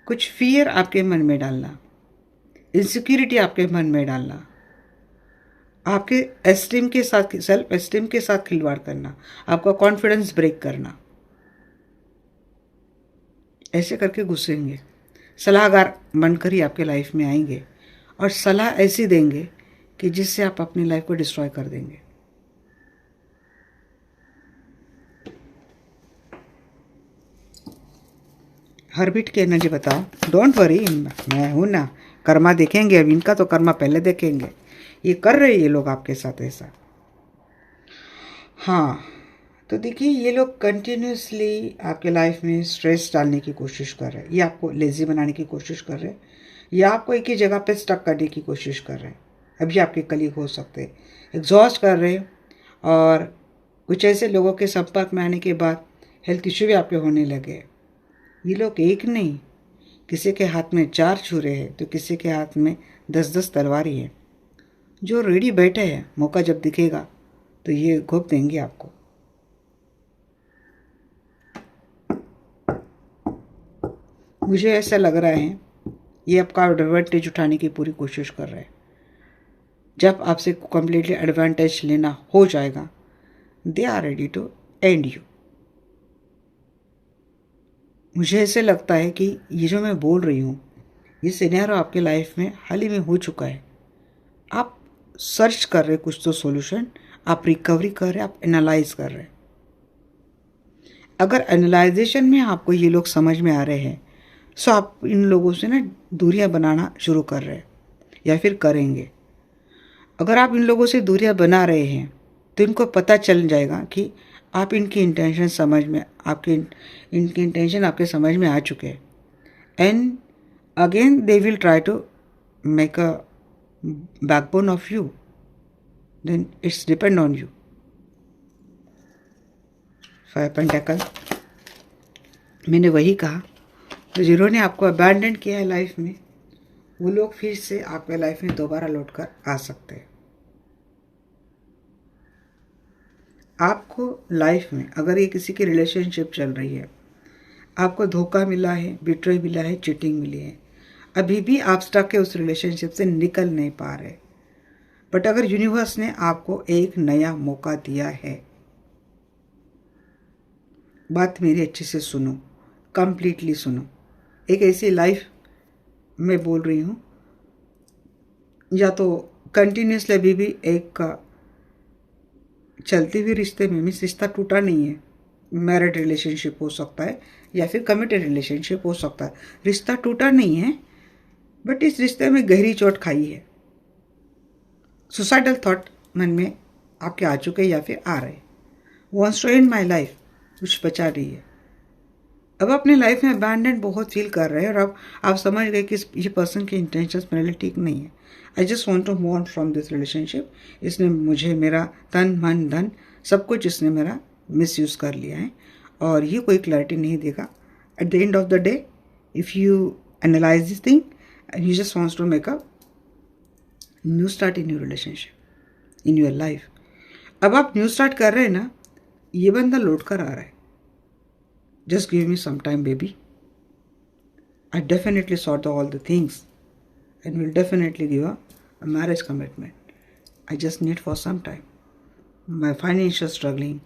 कुछ फियर आपके मन में डालना, इनसिक्योरिटी आपके मन में डालना, आपके एस्टीम के साथ, सेल्फ एस्टीम के साथ खिलवाड़ करना, आपका कॉन्फिडेंस ब्रेक करना। ऐसे करके घुसेंगे, सलाहकार बनकर ही आपके लाइफ में आएंगे और सलाह ऐसी देंगे कि जिससे आप अपनी लाइफ को डिस्ट्रॉय कर देंगे। हर्बिट की एनर्जी बताओ। डोंट वरी, मैं हूं ना, कर्मा देखेंगे। अब इनका तो कर्मा पहले देखेंगे। ये कर रहे हैं ये लोग आपके साथ ऐसा। हाँ, तो देखिए ये लोग कंटिन्यूसली आपके लाइफ में स्ट्रेस डालने की कोशिश कर रहे हैं, या आपको लेजी बनाने की कोशिश कर रहे हैं, या आपको एक ही जगह पे स्टक करने की कोशिश कर रहे हैं। अभी आपके कलीग हो सकते हैं, एग्जॉस्ट कर रहे हैं, और कुछ ऐसे लोगों के संपर्क में आने के बाद हेल्थ इश्यू भी आपके होने लगे। ये लोग एक नहीं, किसी के हाथ में 4 छुरे हैं तो किसी के हाथ में 10-10 तलवारी है। जो रेडी बैठे हैं, मौका जब दिखेगा तो ये घोप देंगे आपको। मुझे ऐसा लग रहा है ये आपका एडवांटेज उठाने की पूरी कोशिश कर रहे हैं। जब आपसे कम्प्लीटली एडवांटेज लेना हो जाएगा, they are ready to end you. मुझे ऐसे लगता है कि ये जो मैं बोल रही हूँ, ये सिनेरियो आपके लाइफ में हाल ही में हो चुका है। आप सर्च कर रहे कुछ तो सॉल्यूशन, आप रिकवरी कर रहे, आप एनालाइज कर रहे। अगर एनालाइजेशन में आपको ये लोग समझ में आ रहे हैं, सो आप इन लोगों से ना दूरियां बनाना शुरू कर रहे हैं या फिर करेंगे। अगर आप इन लोगों से दूरियां बना रहे हैं तो इनको पता चल जाएगा कि आप इनकी इंटेंशन समझ में, आपके इनकी इंटेंशन आपके समझ में आ चुके हैं। And again they will try to make a backbone of you, then it's depend on you. 5 pentacle, मैंने वही कहा, तो जिन्होंने आपको अबैंडन किया है लाइफ में, वो लोग फिर से आपके लाइफ में दोबारा लौट कर आ सकते हैं। आपको लाइफ में अगर ये किसी की रिलेशनशिप चल रही है, आपको धोखा मिला है, बिट्रे मिला है, चीटिंग मिली है, अभी भी आप स्टक है उस रिलेशनशिप से, निकल नहीं पा रहे, बट अगर यूनिवर्स ने आपको एक नया मौका दिया है, बात मेरी अच्छे से सुनो, कंप्लीटली सुनो। एक ऐसी लाइफ मैं बोल रही हूँ, या तो कंटिन्यूसली अभी भी एक चलते हुए रिश्ते में, मीन्स रिश्ता टूटा नहीं है, मैरिड रिलेशनशिप हो सकता है या फिर कमिटेड रिलेशनशिप हो सकता है, रिश्ता टूटा नहीं है, बट इस रिश्ते में गहरी चोट खाई है। सुसाइडल थॉट मन में आपके आ चुके या फिर आ रहे, wants to end my life, कुछ बचा रही है। अब अपने लाइफ में अबैंडन बहुत फील कर रहे हैं, और अब आप समझ गए कि ये पर्सन के इंटेंशंस मेरे लिए ठीक नहीं है। I just want to move on from this relationship. इसने मुझे, मेरा तन मन धन सब कुछ इसने मेरा मिसयूज़ कर लिया है, और ये कोई क्लैरिटी नहीं देगा। At the end of the day, if you analyse this thing and you just wants to make a new start in your relationship, in your life. अब आप न्यू स्टार्ट कर रहे हैं ना, ये बंदा लौट कर आ रहा है। Just give me some time, baby. I definitely sort all the things and will definitely give a marriage commitment. I just need for some time. My financial struggling,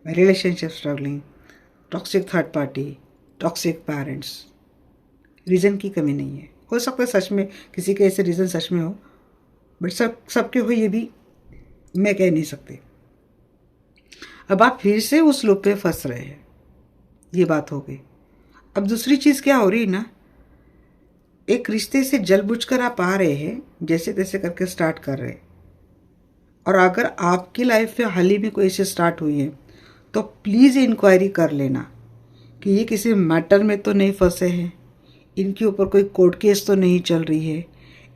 my relationship struggling, toxic third party, toxic parents. Reason की कमी नहीं है। हो सकता है सच में किसी के ऐसे रीज़न सच में हो, बट सबके हो ये भी मैं कह नहीं सकती। अब आप फिर से उस लूप पे फंस रहे हैं। ये बात हो गई। अब दूसरी चीज़ क्या हो रही है ना, एक रिश्ते से जलबुझकर आप आ रहे हैं, जैसे तैसे करके स्टार्ट कर रहे हैं, और अगर आपकी लाइफ में हाल ही में कोई ऐसे स्टार्ट हुई है तो प्लीज़ इंक्वायरी कर लेना कि ये किसी मैटर में तो नहीं फंसे हैं, इनके ऊपर कोई कोर्ट केस तो नहीं चल रही है,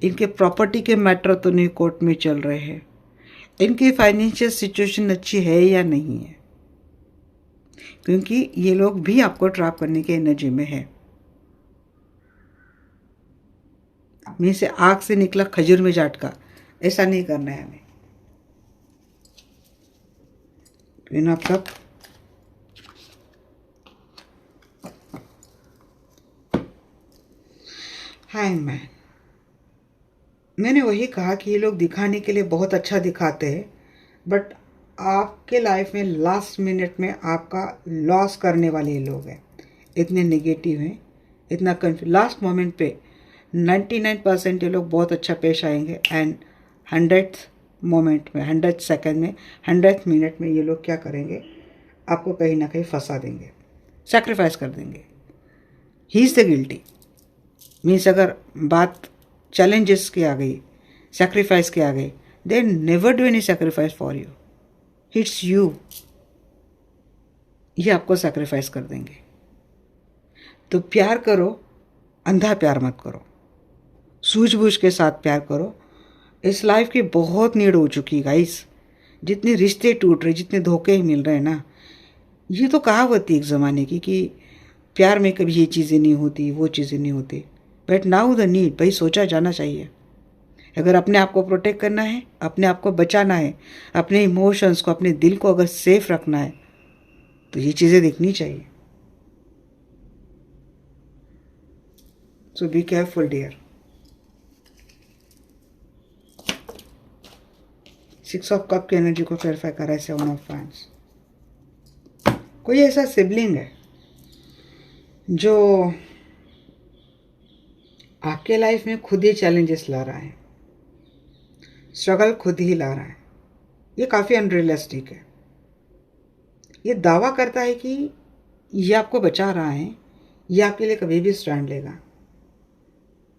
इनके प्रॉपर्टी के मैटर तो नहीं कोर्ट में चल रहे हैं, इनकी फाइनेंशियल सिचुएशन अच्छी है या नहीं है, क्योंकि ये लोग भी आपको ट्रैप करने की एनर्जी में है। मुंह से आग से निकला खजूर में झटका, ऐसा नहीं करना है हमें। Queen of cup, hangman. मैंने वही कहा कि ये लोग दिखाने के लिए बहुत अच्छा दिखाते हैं, बट आपके लाइफ में लास्ट मिनट में आपका लॉस करने वाले ये लोग हैं। इतने नेगेटिव हैं, इतना कंफ्यूज। लास्ट मोमेंट पे 99% ये लोग बहुत अच्छा पेश आएंगे, एंड 100th मोमेंट में, 100th सेकेंड में, 100th मिनट में ये लोग क्या करेंगे, आपको कहीं ना कहीं फंसा देंगे, सेक्रीफाइस कर देंगे। He is the guilty. Means अगर बात चैलेंजेस की आ गई, सेक्रीफाइस की आ गई, they never do any sacrifice for you, it's you. ये आपको सेक्रीफाइस कर देंगे। तो प्यार करो, अंधा प्यार मत करो, सूझबूझ के साथ प्यार करो। इस लाइफ की बहुत नीड हो चुकी है गाइस। जितने रिश्ते टूट रहे, जितने धोखे मिल रहे हैं ना, ये तो कहावत थी एक ज़माने की कि प्यार में कभी ये चीज़ें नहीं होती, वो चीज़ें नहीं होती। बट नाउ द नीड, भाई सोचा जाना चाहिए। अगर अपने आप को प्रोटेक्ट करना है, अपने आप को बचाना है, अपने इमोशंस को, अपने दिल को अगर सेफ रखना है, तो ये चीज़ें देखनी चाहिए। So be careful dear. 6 of cup की एनर्जी को क्लैरिफाई करा है 7 ऑफ वैंड्स। कोई ऐसा सिबलिंग है जो आपके लाइफ में खुद ही चैलेंजेस ला रहा है, स्ट्रगल खुद ही ला रहा है। ये काफ़ी अनरियलिस्टिक है। ये दावा करता है कि ये आपको बचा रहा है, ये आपके लिए कभी भी स्टैंड लेगा।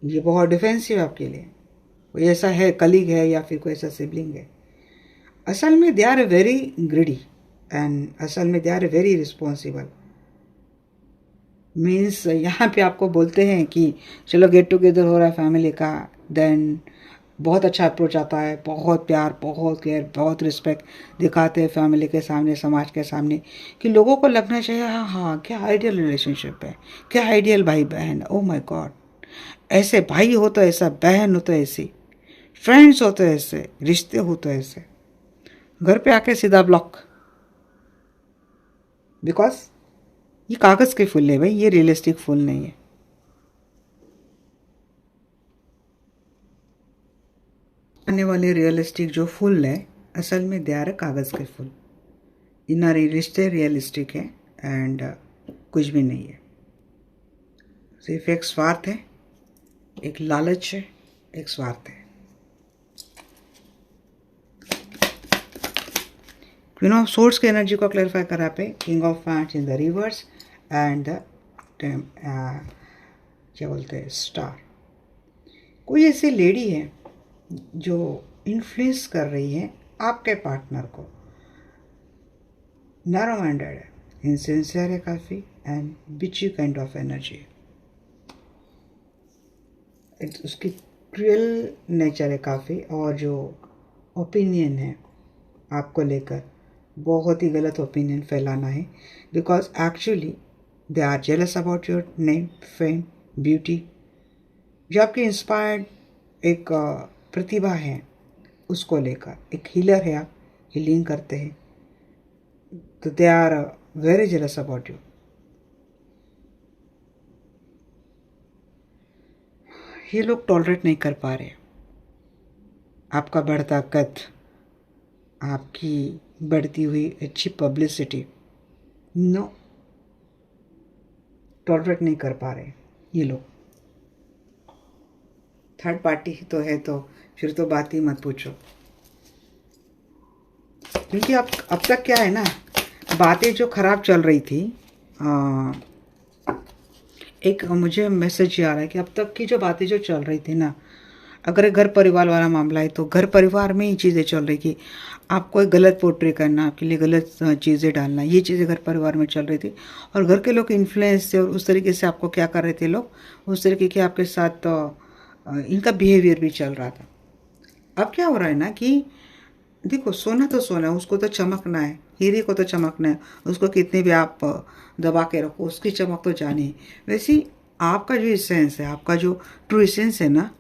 ये बहुत डिफेंसिव है आपके लिए। कोई ऐसा है, कलीग है या फिर कोई ऐसा सिबलिंग है। असल में they are very greedy, and असल में they are very responsible. Means यहाँ पे आपको बोलते हैं कि चलो गेट टुगेदर हो रहा है फैमिली का, देन बहुत अच्छा अप्रोच आता है, बहुत प्यार, बहुत केयर, बहुत रिस्पेक्ट दिखाते हैं फैमिली के सामने, समाज के सामने, कि लोगों को लगना चाहिए हाँ हाँ क्या आइडियल रिलेशनशिप है, क्या आइडियल भाई बहन। ओ माय गॉड, ऐसे भाई हो तो ऐसा, बहन हो तो ऐसी, फ्रेंड्स हो तो ऐसे, रिश्ते हो तो ऐसे। घर पे आके सीधा ब्लॉक, बिकॉज ये कागज़ के फूल है भाई, ये रियलिस्टिक फूल नहीं है। आने वाले रियलिस्टिक जो फूल है, असल में दे आर कागज़ के फूल। इनारे रिश्ते रियलिस्टिक है, एंड कुछ भी नहीं है। सिर्फ एक स्वार्थ है, एक लालच है, एक स्वार्थ है। क्वीन ऑफ सोर्ड्स की एनर्जी को क्लैरिफाई करा पे king of wands in the reverse and the क्या बोलते हैं, स्टार। कोई ऐसी लेडी है जो इन्फ्लुएंस कर रही है आपके पार्टनर को, नैरो माइंडेड है, इनसिंसियर है काफ़ी, एंड बिची काइंड ऑफ एनर्जी है। उसकी क्रूअल नेचर है काफ़ी, और जो ओपिनियन है आपको लेकर, बहुत ही गलत ओपिनियन फैलाना है, because actually they are jealous about your name, fame, beauty. जो आपकी इंस्पायर्ड एक प्रतिभा है उसको लेकर, एक हीलर है, आप हीलिंग करते हैं, तो they are very jealous about you. ये लोग टॉलरेट नहीं कर पा रहे आपका बढ़ता कद, आपकी बढ़ती हुई अच्छी पब्लिसिटी। नो, टॉलरेट नहीं कर पा रहे ये लोग। थर्ड पार्टी तो है, तो फिर तो बात ही मत पूछो। क्योंकि आप अब तक क्या है ना, बातें जो खराब चल रही थी, एक मुझे मैसेज आ रहा है कि अब तक की जो बातें जो चल रही थी ना, अगर घर परिवार वाला मामला है तो घर परिवार में ही चीज़ें चल रही कि आपको गलत पोर्ट्रे करना, आपके लिए गलत चीज़ें डालना, ये चीज़ें घर परिवार में चल रही थी। और घर के लोग इन्फ्लुएंस थे और उस तरीके से आपको क्या कर रहे थे लोग, उस तरीके के आपके साथ इनका बिहेवियर भी चल रहा था। अब क्या हो रहा है ना कि देखो, सोना तो सोना है, उसको तो चमकना है, हीरे को तो चमकना है, उसको कितने भी आप दबा के रखो, उसकी चमक तो जानी है। वैसे ही आपका जो इसेंस है, आपका जो ट्रू इसेंस है ना,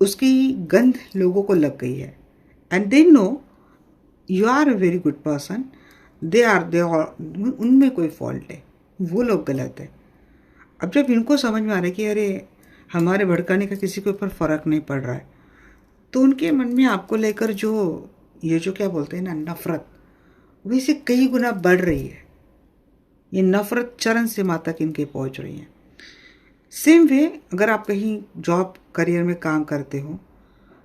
उसकी गंध लोगों को लग गई है। And they know you are a very good person. They उनमें कोई फॉल्ट है, वो लोग गलत है। अब जब इनको समझ में आ रहा है कि अरे हमारे भड़काने का किसी के ऊपर फ़र्क नहीं पड़ रहा है, तो उनके मन में आपको लेकर जो ये जो क्या बोलते हैं ना, नफ़रत, वैसे कई गुना बढ़ रही है। ये नफ़रत चरम सीमा तक इनके पहुंच रही है। सेम वे अगर आप कहीं जॉब करियर में काम करते हो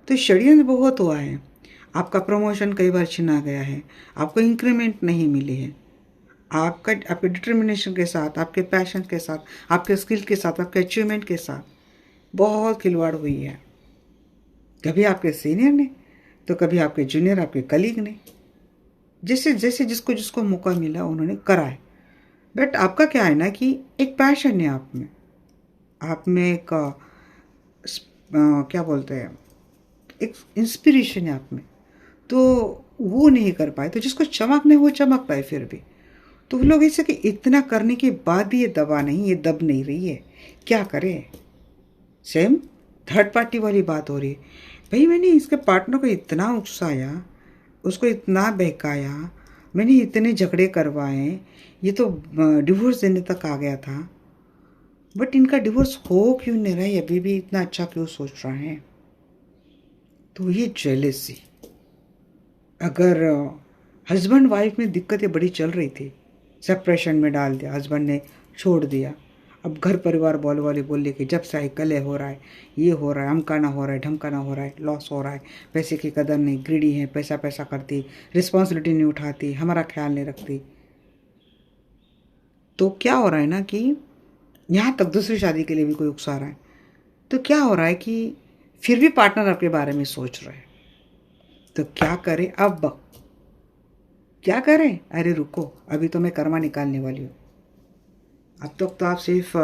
तो षड्यंत्र बहुत हुआ है। आपका प्रमोशन कई बार छिना गया है, आपको इंक्रीमेंट नहीं मिली है, आपके डिटर्मिनेशन के साथ, आपके पैशन के साथ, आपके स्किल के साथ, आपके अचीवमेंट के साथ बहुत खिलवाड़ हुई है। कभी आपके सीनियर ने तो कभी आपके जूनियर, आपके कलीग ने, जैसे जैसे जिसको जिसको मौका मिला उन्होंने करा है। बट आपका क्या है ना कि एक पैशन है आप में एक क्या बोलते हैं, एक इंस्पिरेशन है आप में, तो वो नहीं कर पाए। तो जिसको चमकने वो चमक पाए फिर भी। तो वो लोग ऐसे कि इतना करने के बाद भी ये दबा नहीं, ये दब नहीं रही है, क्या करें। सेम थर्ड पार्टी वाली बात हो रही है। भाई मैंने इसके पार्टनर को इतना उकसाया, उसको इतना बहकाया, मैंने इतने झगड़े करवाए, ये तो डिवोर्स देने तक आ गया था, बट इनका डिवोर्स हो क्यों नहीं रहा है, अभी भी इतना अच्छा क्यों सोच रहा है। तो ये जेलेसी, अगर हस्बैंड वाइफ में दिक्कतें बड़ी चल रही थी, सेपरेशन में डाल दिया, हस्बैंड ने छोड़ दिया, अब घर परिवार बोल वाले बोले कि जब से कले हो रहा है, ये हो रहा है, अमकाना हो रहा है, ढमकाना हो रहा है, लॉस हो रहा है, पैसे की कदर नहीं, ग्रीडी है, पैसा पैसा करती, रिस्पॉन्सिबिलिटी नहीं उठाती, हमारा ख्याल नहीं रखती। तो क्या हो रहा है ना कि यहाँ तक दूसरी शादी के लिए भी कोई उकसा रहा है। तो क्या हो रहा है कि फिर भी पार्टनर आपके बारे में सोच रहा है। तो क्या करें अब, क्या करें। अरे रुको, अभी तो मैं कर्मा निकालने वाली हूँ। अब तक तो आप सिर्फ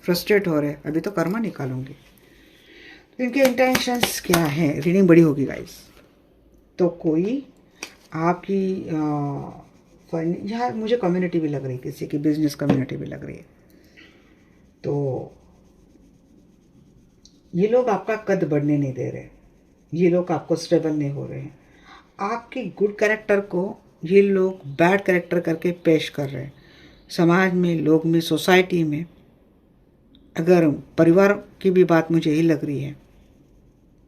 फ्रस्ट्रेट हो रहे, अभी तो कर्मा निकालूंगी। तो इनके इंटेंशंस क्या है, रीडिंग बड़ी होगी गाइस। तो कोई आपकी यहाँ मुझे कम्युनिटी भी लग रही है, किसी की बिजनेस कम्युनिटी भी लग रही है। तो ये लोग आपका कद बढ़ने नहीं दे रहे, ये लोग आपको स्टेबल नहीं हो रहे हैं, आपके गुड कैरेक्टर को ये लोग बैड कैरेक्टर करके पेश कर रहे हैं समाज में, लोग में, सोसाइटी में। अगर परिवार की भी बात मुझे यही लग रही है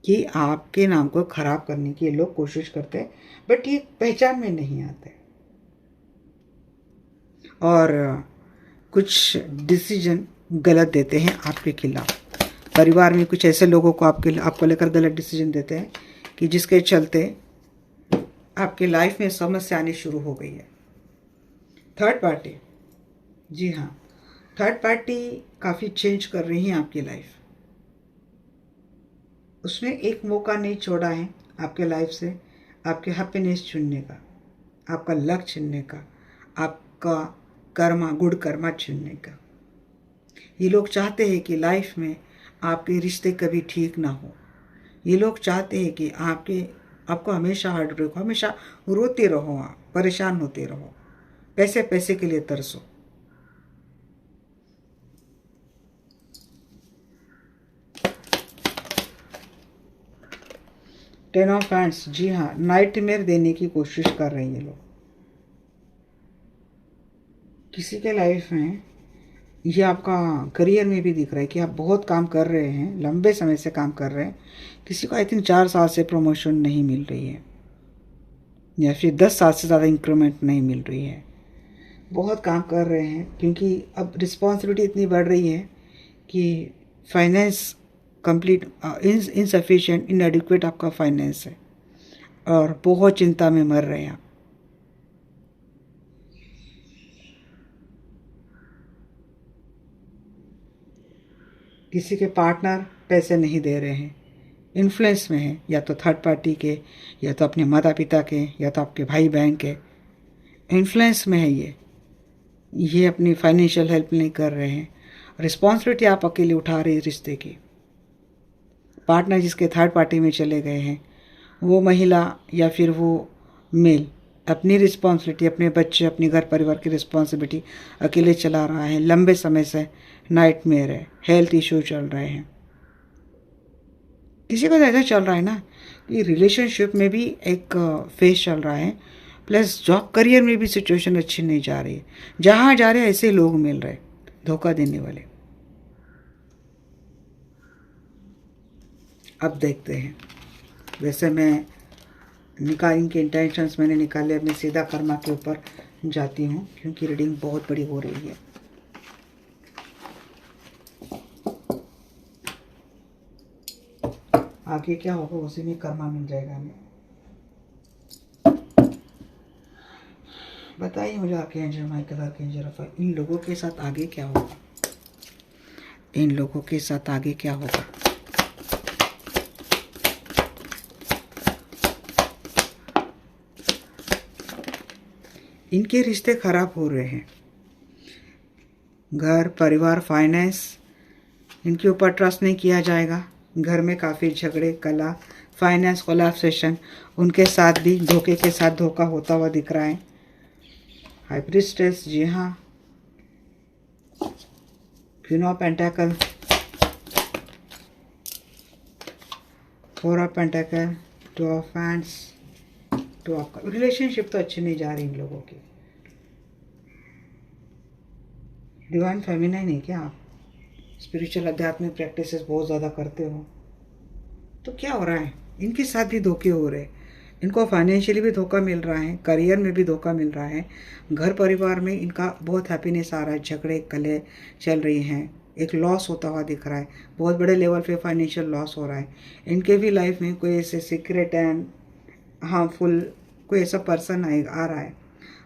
कि आपके नाम को खराब करने की ये लोग कोशिश करते हैं, बट ये पहचान में नहीं आते और कुछ डिसीजन गलत देते हैं आपके खिलाफ। परिवार में कुछ ऐसे लोगों को आपको लेकर गलत डिसीजन देते हैं कि जिसके चलते आपके लाइफ में समस्या आनी शुरू हो गई है। थर्ड पार्टी, जी हाँ, थर्ड पार्टी काफ़ी चेंज कर रही है आपकी लाइफ। उसने एक मौका नहीं छोड़ा है आपके लाइफ से आपके हैप्पीनेस चुनने का, आपका लक चुनने का, आपका कर्मा, गुड कर्मा चुनने का। ये लोग चाहते हैं कि लाइफ में आपके रिश्ते कभी ठीक ना हो। ये लोग चाहते हैं कि आपको हमेशा हार्ट ब्रेक हो, हमेशा रोते रहो, आप परेशान होते रहो, पैसे पैसे के लिए तरसो। टेन ऑफ हैंड्स, जी हाँ, नाइटमेयर देने की कोशिश कर रहे हैं ये लोग। किसी के लाइफ में ये आपका करियर में भी दिख रहा है कि आप बहुत काम कर रहे हैं, लंबे समय से काम कर रहे हैं, किसी को आई थिंक 4 साल से प्रमोशन नहीं मिल रही है या फिर 10 साल से ज़्यादा इंक्रीमेंट नहीं मिल रही है। बहुत काम कर रहे हैं क्योंकि अब रिस्पॉन्सिबिलिटी इतनी बढ़ रही है कि फाइनेंस कंप्लीट इनसफिशिएंट, इनएडिक्वेट आपका फाइनेंस है और बहुत चिंता में मर रहे हैं आप। किसी के पार्टनर पैसे नहीं दे रहे हैं, इन्फ्लुएंस में है, या तो थर्ड पार्टी के, या तो अपने माता पिता के, या तो आपके भाई बहन के इन्फ्लुएंस में है। ये अपनी फाइनेंशियल हेल्प नहीं कर रहे हैं। रिस्पॉन्सिबिलिटी आप अकेले उठा रहे रिश्ते की। पार्टनर जिसके थर्ड पार्टी में चले गए हैं, वो महिला या फिर वो मेल अपनी रिस्पॉन्सिबिलिटी, अपने बच्चे, अपने घर परिवार की रिस्पॉन्सिबिलिटी अकेले चला रहा है। लंबे समय से नाइटमेयर है, हेल्थ इश्यू चल रहे हैं। किसी को तो ऐसा चल रहा है ना कि रिलेशनशिप में भी एक फेज चल रहा है, प्लस जॉब करियर में भी सिचुएशन अच्छी नहीं जा रही है। जहाँ जा रहे हैं ऐसे लोग मिल रहे, धोखा देने वाले। अब देखते हैं। वैसे मैं इनके इंटेंशंस मैंने निकाले, अब मैं सीधा कर्मा के ऊपर जाती हूँ क्योंकि रीडिंग बहुत बड़ी हो रही है। आगे क्या होगा उसी में कर्मा मिल जाएगा हमें। बताइए मुझे आर्कएंजल माइकल, आर्कएंजल रफाएल, इन लोगों के साथ आगे क्या होगा? इन लोगों के साथ आगे क्या होगा? इनके रिश्ते खराब हो रहे हैं। घर परिवार फाइनेंस, इनके ऊपर ट्रस्ट नहीं किया जाएगा। घर में काफ़ी झगड़े, कला, फाइनेंस कोलैप्सेशन, उनके साथ भी धोखे के साथ धोखा होता हुआ दिख रहा है। हाई प्रीस्टेस, जी हाँ, queen of pentacle, four of pentacle, two of hands, two of cup. Relationship तो अच्छी नहीं जा रही इन लोगों की। डिवाइन फेमिनाइन है क्या आप? स्पिरिचुअल आध्यात्मिक प्रैक्टिसेस बहुत ज़्यादा करते हो तो क्या हो रहा है? इनके साथ भी धोखे हो रहे हैं। इनको फाइनेंशियली भी धोखा मिल रहा है, करियर में भी धोखा मिल रहा है, घर परिवार में इनका बहुत हैप्पीनेस आ रहा है, झगड़े कलह चल रही हैं, एक लॉस होता हुआ दिख रहा है, बहुत बड़े लेवल पे फाइनेंशियल लॉस हो रहा है। इनके भी लाइफ में कोई ऐसे सीक्रेट एंड हार्मफुल कोई ऐसा पर्सन आ रहा है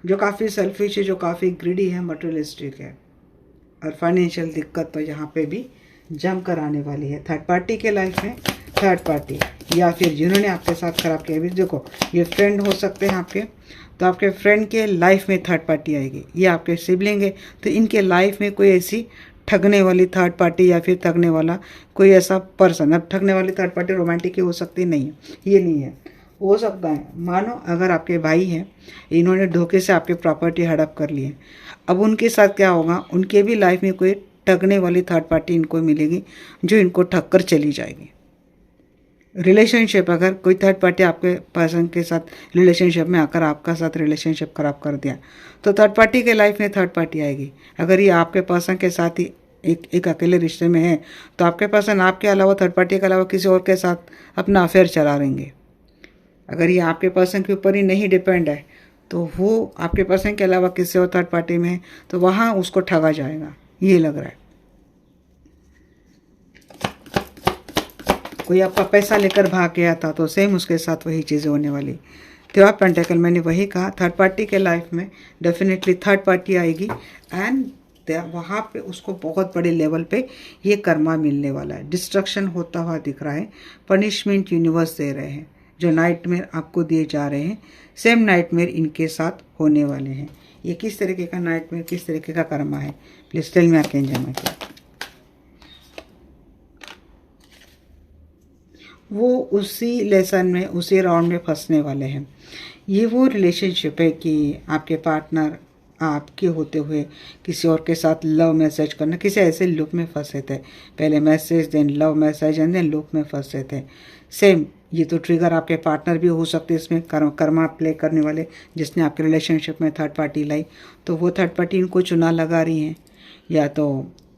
जो काफ़ी सेल्फिश है, जो काफ़ी ग्रीडी है, मटेरियलिस्टिक है, और फाइनेंशियल दिक्कत तो यहाँ पे भी जम कर आने वाली है। थर्ड पार्टी के लाइफ में, थर्ड पार्टी या फिर जिन्होंने आपके साथ खराब किया, भी देखो ये फ्रेंड हो सकते हैं आपके, तो आपके फ्रेंड के लाइफ में थर्ड पार्टी आएगी। ये आपके सिबलिंग है तो इनके लाइफ में कोई ऐसी ठगने वाली थर्ड पार्टी या फिर ठगने वाला कोई ऐसा पर्सन। अब ठगने वाली थर्ड पार्टी रोमांटिक हो सकती नहीं है, ये नहीं है, हो सकता है मानो अगर आपके भाई हैं, इन्होंने धोखे से आपके प्रॉपर्टी हड़प कर ली है, अब उनके साथ क्या होगा? उनके भी लाइफ में कोई ठगने वाली थर्ड पार्टी इनको मिलेगी जो इनको ठग कर चली जाएगी। रिलेशनशिप, अगर कोई थर्ड पार्टी आपके पर्सन के साथ रिलेशनशिप में आकर आपका साथ रिलेशनशिप खराब कर दिया तो थर्ड पार्टी के लाइफ में थर्ड पार्टी आएगी। अगर ये आपके पर्सन के साथ ही एक अकेले रिश्ते में है तो आपके पर्सन आपके अलावा, थर्ड पार्टी के अलावा किसी और के साथ अपना अफेयर चला रहेंगे। अगर ये आपके पर्सन के ऊपर ही नहीं डिपेंड है तो वो आपके पर्सन के अलावा किसी और थर्ड पार्टी में है तो वहाँ उसको ठगा जाएगा, ये लग रहा है। कोई आपका पैसा लेकर भाग गया था तो सेम उसके साथ वही चीज़ें होने वाली। थ्री ऑफ पेंटाकल, मैंने वही कहा, थर्ड पार्टी के लाइफ में डेफिनेटली थर्ड पार्टी आएगी एंड वहाँ पे उसको बहुत बड़े लेवल पे ये कर्मा मिलने वाला है। डिस्ट्रक्शन होता हुआ दिख रहा है, पनिशमेंट यूनिवर्स दे रहे हैं। जो नाइटमेयर आपको दिए जा रहे हैं, सेम नाइटमेयर इनके साथ होने वाले हैं। ये किस तरीके का नाइटमेयर, किस तरीके का कर्मा है, please tell me archangel Michael. वो उसी लेसन में, उसी राउंड में फंसने वाले हैं। ये वो रिलेशनशिप है कि आपके पार्टनर आपके होते हुए किसी और के साथ लव मैसेज करना, किसी ऐसे लूप में फंसे थे। पहले message, then love message and then loop में फंसे थे। सेम ये तो ट्रिगर आपके पार्टनर भी हो सकते हैं इसमें, कर्मा प्ले करने वाले, जिसने आपके रिलेशनशिप में थर्ड पार्टी लाई। तो वो थर्ड पार्टी इनको चुनाव लगा रही हैं, या तो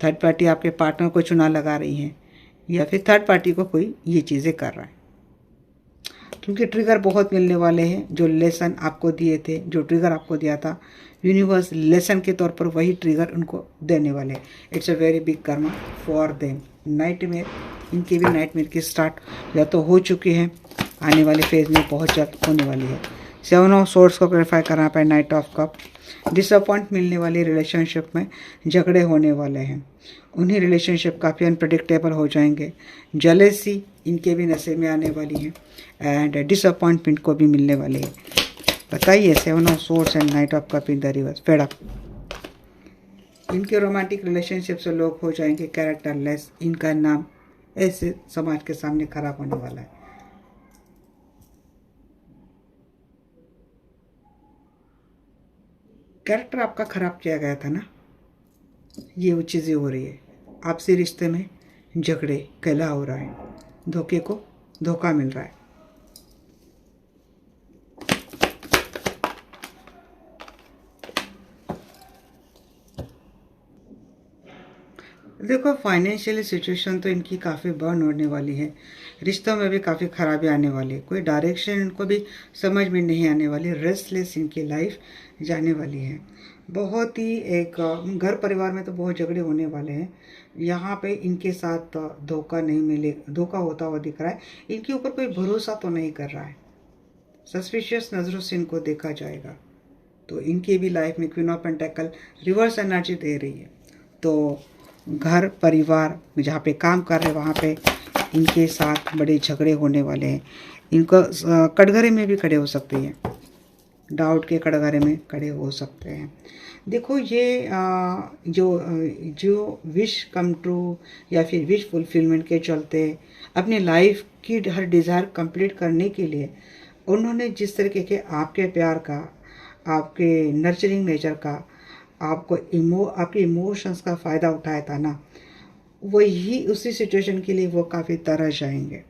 थर्ड पार्टी आपके पार्टनर को चुनाव लगा रही हैं, या फिर थर्ड पार्टी को कोई ये चीज़ें कर रहा है। क्योंकि ट्रिगर बहुत मिलने वाले हैं। जो लेसन आपको दिए थे, जो ट्रिगर आपको दिया था, यूनिवर्स लेसन के तौर पर वही ट्रिगर उनको देने वाले हैं। It's a very big Karma for them. Nightmare, इनकी भी नाइटमेयर की स्टार्ट या तो हो चुकी है, आने वाले फेज में बहुत जल्द होने वाली है। 7 ऑफ सोर्स को क्लैरिफाई करना पे नाइट ऑफ कप। डिसअपॉइंट मिलने वाली रिलेशनशिप में झगड़े होने वाले हैं, उन्हीं रिलेशनशिप काफ़ी अनप्रेडिक्टेबल हो जाएंगे। जेलेसी इनके भी नशे में आने वाली है एंड डिसअपॉइंटमेंट को भी मिलने वाली है। बताइए 7 of swords and night of cup in the reverse, fed up. इनके रोमांटिक रिलेशनशिप से लोग हो जाएंगे कैरेक्टरलेस, इनका नाम ऐसे समाज के सामने खराब होने वाला है। कैरेक्टर आपका खराब किया गया था ना, ये वो चीज़ें हो रही है। आपसी रिश्ते में झगड़े, कलह हो रहा है, धोखे को धोखा मिल रहा है। देखो फाइनेंशियली सिचुएशन तो इनकी काफ़ी बर्न होने वाली है, रिश्तों में भी काफ़ी खराबी आने वाली है, कोई डायरेक्शन इनको भी समझ में नहीं आने वाली, रेस्टलेस इनकी लाइफ जाने वाली है। बहुत ही एक घर परिवार में तो बहुत झगड़े होने वाले हैं। यहाँ पे इनके साथ धोखा नहीं मिले, धोखा होता हुआ दिख रहा है। इनके ऊपर कोई भरोसा तो नहीं कर रहा है, सस्पिशियस नज़रों से इनको देखा जाएगा। तो इनकी भी लाइफ में queen of pentacle reverse energy दे रही है। तो घर परिवार में जहाँ पे काम कर रहे हैं वहाँ पे इनके साथ बड़े झगड़े होने वाले हैं। इनको कटघरे में भी खड़े हो सकते हैं, डाउट के कटघरे में खड़े हो सकते हैं। देखो ये जो विश कम ट्रू या फिर विश फुलफिलमेंट के चलते अपनी लाइफ की हर डिज़ायर कंप्लीट करने के लिए उन्होंने जिस तरीके के आपके प्यार का, आपके नर्चरिंग नेचर का, आपके इमोशंस का फ़ायदा उठाया था ना, वही उसी सिचुएशन के लिए वो काफ़ी तरह जाएंगे।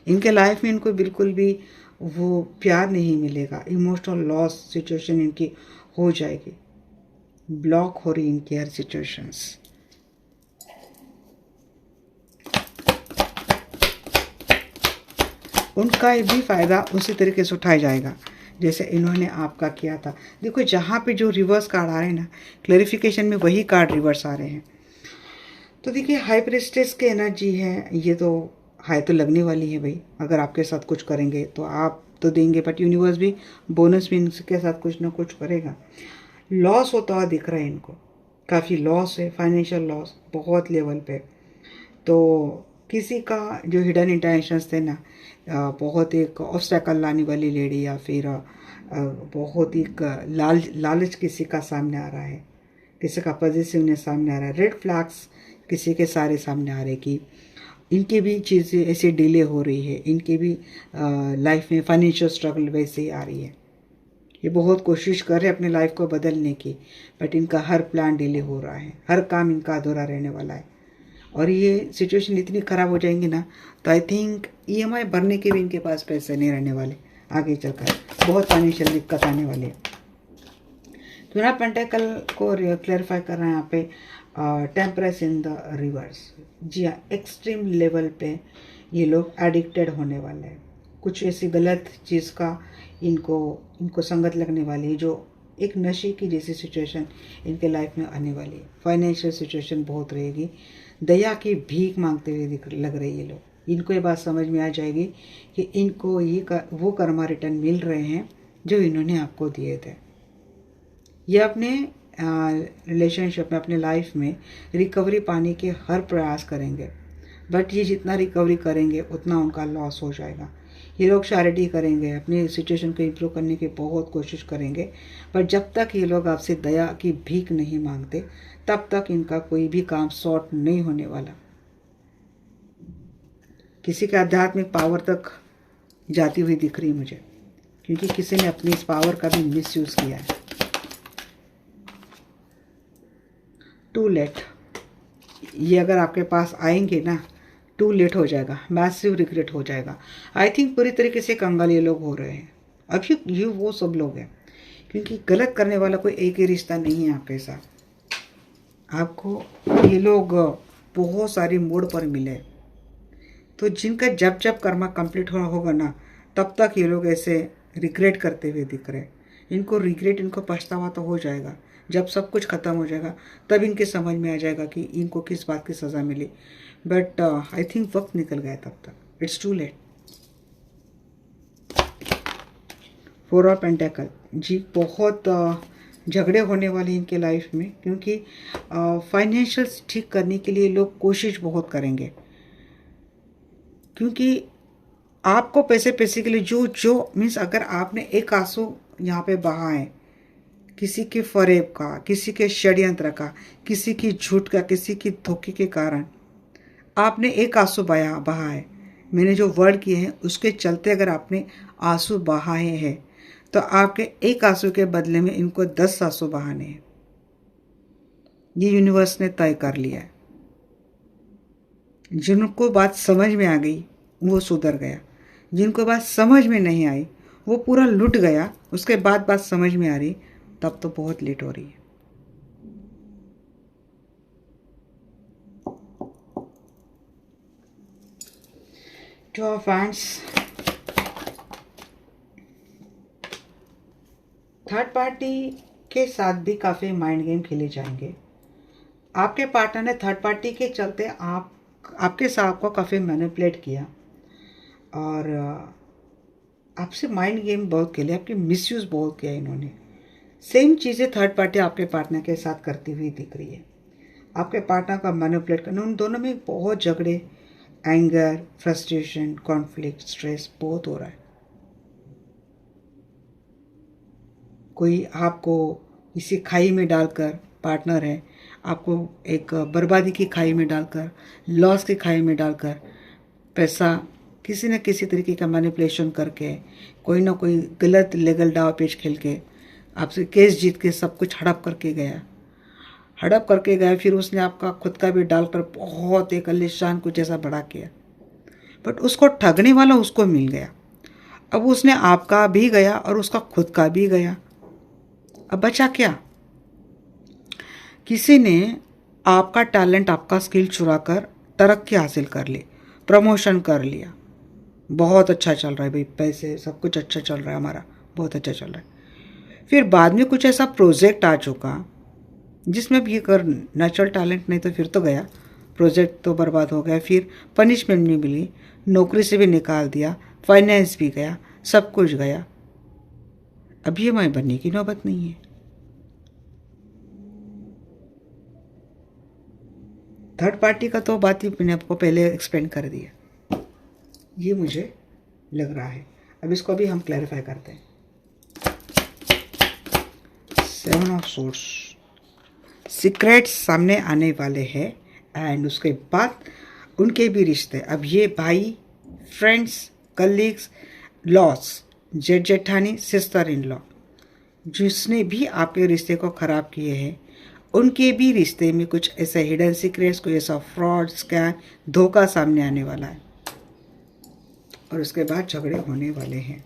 इनके लाइफ में इनको बिल्कुल भी वो प्यार नहीं मिलेगा, इमोशनल लॉस सिचुएशन इनकी हो जाएगी, ब्लॉक हो रही इनकी हर सिचुएशंस। उनका भी फ़ायदा उसी तरीके से उठाया जाएगा जैसे इन्होंने आपका किया था। देखो जहाँ पे जो रिवर्स कार्ड आ रहे हैं ना, क्लैरिफिकेशन में वही कार्ड रिवर्स आ रहे हैं। तो देखिए हाई प्रेस्टेस की एनर्जी है, ये तो हाई तो लगने वाली है भाई। अगर आपके साथ कुछ करेंगे तो आप तो देंगे, बट यूनिवर्स भी बोनस भी इनके साथ कुछ ना कुछ करेगा। लॉस होता हुआ दिख रहा है इनको, काफ़ी लॉस है, फाइनेंशियल लॉस बहुत लेवल पे। तो किसी का जो हिडन इंटेंशंस थे ना, बहुत एक ऑब्स्टेकल लाने वाली लेडी या फिर बहुत ही लालच किसी का सामने आ रहा है, किसी का पॉजिटिवनेस सामने आ रहा है, रेड फ्लैग्स किसी के सारे सामने आ रहे कि इनकी भी चीज़ें ऐसे डिले हो रही है, इनकी भी लाइफ में फाइनेंशियल स्ट्रगल वैसे ही आ रही है। ये बहुत कोशिश कर रहे हैं अपने लाइफ को बदलने की, बट इनका हर प्लान डिले हो रहा है, हर काम इनका अधूरा रहने वाला है। और ये सिचुएशन इतनी ख़राब हो जाएंगी ना, तो आई थिंक EMI भरने के भी इनके पास पैसे नहीं रहने वाले, आगे चलकर बहुत फाइनेंशियल दिक्कत आने वाली है। क्वीन ऑफ पेंटेकल को क्लैरिफाई कर रहे हैं यहाँ पे टेम्परेस इन द रिवर्स। जी हाँ, एक्सट्रीम लेवल पे ये लोग एडिक्टेड होने वाले हैं, कुछ ऐसी गलत चीज़ का इनको संगत लगने वाली है जो एक नशे की जैसी सिचुएशन इनके लाइफ में आने वाली है। फाइनेंशियल सिचुएशन बहुत रहेगी, दया की भीख मांगते हुए लग रही है लोग। इनको ये बात समझ में आ जाएगी कि इनको वो कर्मा रिटर्न मिल रहे हैं जो इन्होंने आपको दिए थे। ये अपने रिलेशनशिप में, अपने लाइफ में रिकवरी पाने के हर प्रयास करेंगे, बट ये जितना रिकवरी करेंगे उतना उनका लॉस हो जाएगा। ये लोग चैरिटी करेंगे, अपनी सिचुएशन को इम्प्रूव करने की बहुत कोशिश करेंगे, पर जब तक ये लोग आपसे दया की भीख नहीं मांगते तब तक इनका कोई भी काम सॉर्ट नहीं होने वाला। किसी के आध्यात्मिक पावर तक जाती हुई दिख रही मुझे, क्योंकि किसी ने अपनी इस पावर का भी मिसयूज़ किया है। टू लेट, ये अगर आपके पास आएंगे ना, टू लेट हो जाएगा, मैसिव रिग्रेट हो जाएगा। आई थिंक पूरी तरीके से कंगाल ये लोग हो रहे हैं अभी, ये वो सब लोग हैं, क्योंकि गलत करने वाला कोई एक ही रिश्ता नहीं है आपके साथ। आपको ये लोग बहुत सारी मोड़ पर मिले, तो जिनका जब जब कर्मा कंप्लीट होगा ना, तब तक ये लोग ऐसे रिग्रेट करते हुए दिख रहे हैं। इनको रिग्रेट, इनको पछतावा तो हो जाएगा, जब सब कुछ ख़त्म हो जाएगा तब इनके समझ में आ जाएगा कि इनको किस बात की सज़ा मिली। बट आई थिंक वक्त निकल गया तब तक, it's too late. 4 of pentacle जी, बहुत झगड़े होने वाले इनके लाइफ में, क्योंकि फाइनेंशियल्स ठीक करने के लिए लोग कोशिश बहुत करेंगे, क्योंकि आपको पैसे पैसे के लिए जो जो मीन्स अगर आपने एक आंसू यहाँ पे बहा है किसी के फरेब का, किसी के षड्यंत्र का, किसी की झूठ का, किसी की धोखे के कारण आपने एक आंसू बहा है, मैंने जो वर्ड किए हैं उसके चलते अगर आपने आंसू बहाए हैं तो आपके एक आंसू के बदले में इनको 10 आंसू बहाने हैं। ये यूनिवर्स ने तय कर लिया है। जिनको बात समझ में आ गई वो सुधर गया, जिनको बात समझ में नहीं आई वो पूरा लुट गया, उसके बाद बात समझ में आ रही तब तो बहुत लेट हो रही है। To our fans, third party के साथ भी काफ़ी माइंड गेम खेले जाएंगे। आपके पार्टनर ने थर्ड पार्टी के चलते आपके साथ को काफ़ी मैनिपुलेट किया और आपसे माइंड गेम बहुत खेले, आपकी मिसयूज़ बहुत किया इन्होंने। सेम चीज़ें थर्ड पार्टी आपके पार्टनर के साथ करती हुई दिख रही है। आपके पार्टनर का मैनिपुलेट करना, उन दोनों में बहुत झगड़े, एंगर, फ्रस्ट्रेशन, कॉन्फ्लिक्ट, स्ट्रेस बहुत हो रहा है। कोई आपको किसी खाई में डालकर, पार्टनर है आपको एक बर्बादी की खाई में डालकर, लॉस की खाई में डालकर, पैसा किसी न किसी तरीके का मैनिपुलेशन करके, कोई ना कोई गलत लीगल दाव पेच खेल के आपसे केस जीत के सब कुछ हड़प करके गया। फिर उसने आपका खुद का भी डालकर बहुत एक आलीशान कुछ ऐसा बड़ा किया, बट उसको ठगने वाला उसको मिल गया। अब उसने आपका भी गया और उसका खुद का भी गया। अब बचा क्या? किसी ने आपका टैलेंट, आपका स्किल चुरा कर तरक्की हासिल कर ली, प्रमोशन कर लिया, बहुत अच्छा चल रहा है भाई, पैसे सब कुछ अच्छा चल रहा है, हमारा बहुत अच्छा चल रहा है। फिर बाद में कुछ ऐसा प्रोजेक्ट आ चुका जिसमें भी कर नेचुरल टैलेंट नहीं तो फिर तो गया, प्रोजेक्ट तो बर्बाद हो गया। फिर पनिशमेंट भी मिली, नौकरी से भी निकाल दिया, फाइनेंस भी गया, सब कुछ गया। अब ये मैं बनने की नौबत नहीं है। थर्ड पार्टी का तो बात ही मैंने आपको पहले एक्सप्लेन कर दिया, ये मुझे लग रहा है। अब इसको भी हम क्लैरिफाई करते हैं। 7 ऑफ सोर्ड्स, सीक्रेट्स सामने आने वाले हैं एंड उसके बाद उनके भी रिश्ते। अब ये भाई, फ्रेंड्स, कलीग्स, लॉस, जेठ जेठानी, सिस्टर इन लॉ, जिसने भी आपके रिश्ते को ख़राब किए हैं उनके भी रिश्ते में कुछ ऐसे हिडन सीक्रेट्स, कोई ऐसा फ्रॉड, स्कैम, धोखा सामने आने वाला है और उसके बाद झगड़े होने वाले हैं।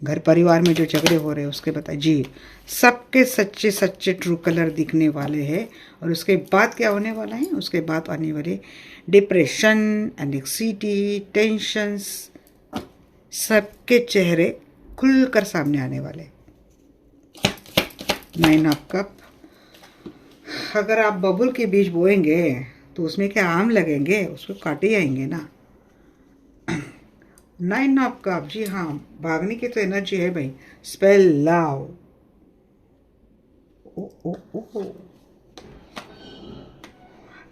घर परिवार में जो झगड़े हो रहे हैं उसके बताए जी, सबके सच्चे सच्चे ट्रू कलर दिखने वाले हैं। और उसके बाद क्या होने वाला है? उसके बाद आने वाले डिप्रेशन, एंग्जाइटी, टेंशन्स, सबके चेहरे खुलकर सामने आने वाले। 9 ऑफ कप, अगर आप बबुल के बीज बोएंगे तो उसमें क्या आम लगेंगे? उसको काटे आएंगे ना। 9 ऑफ कप, जी हाँ, भागने की तो एनर्जी है भाई। स्पेल लाव, ओ ओ ओ ओ,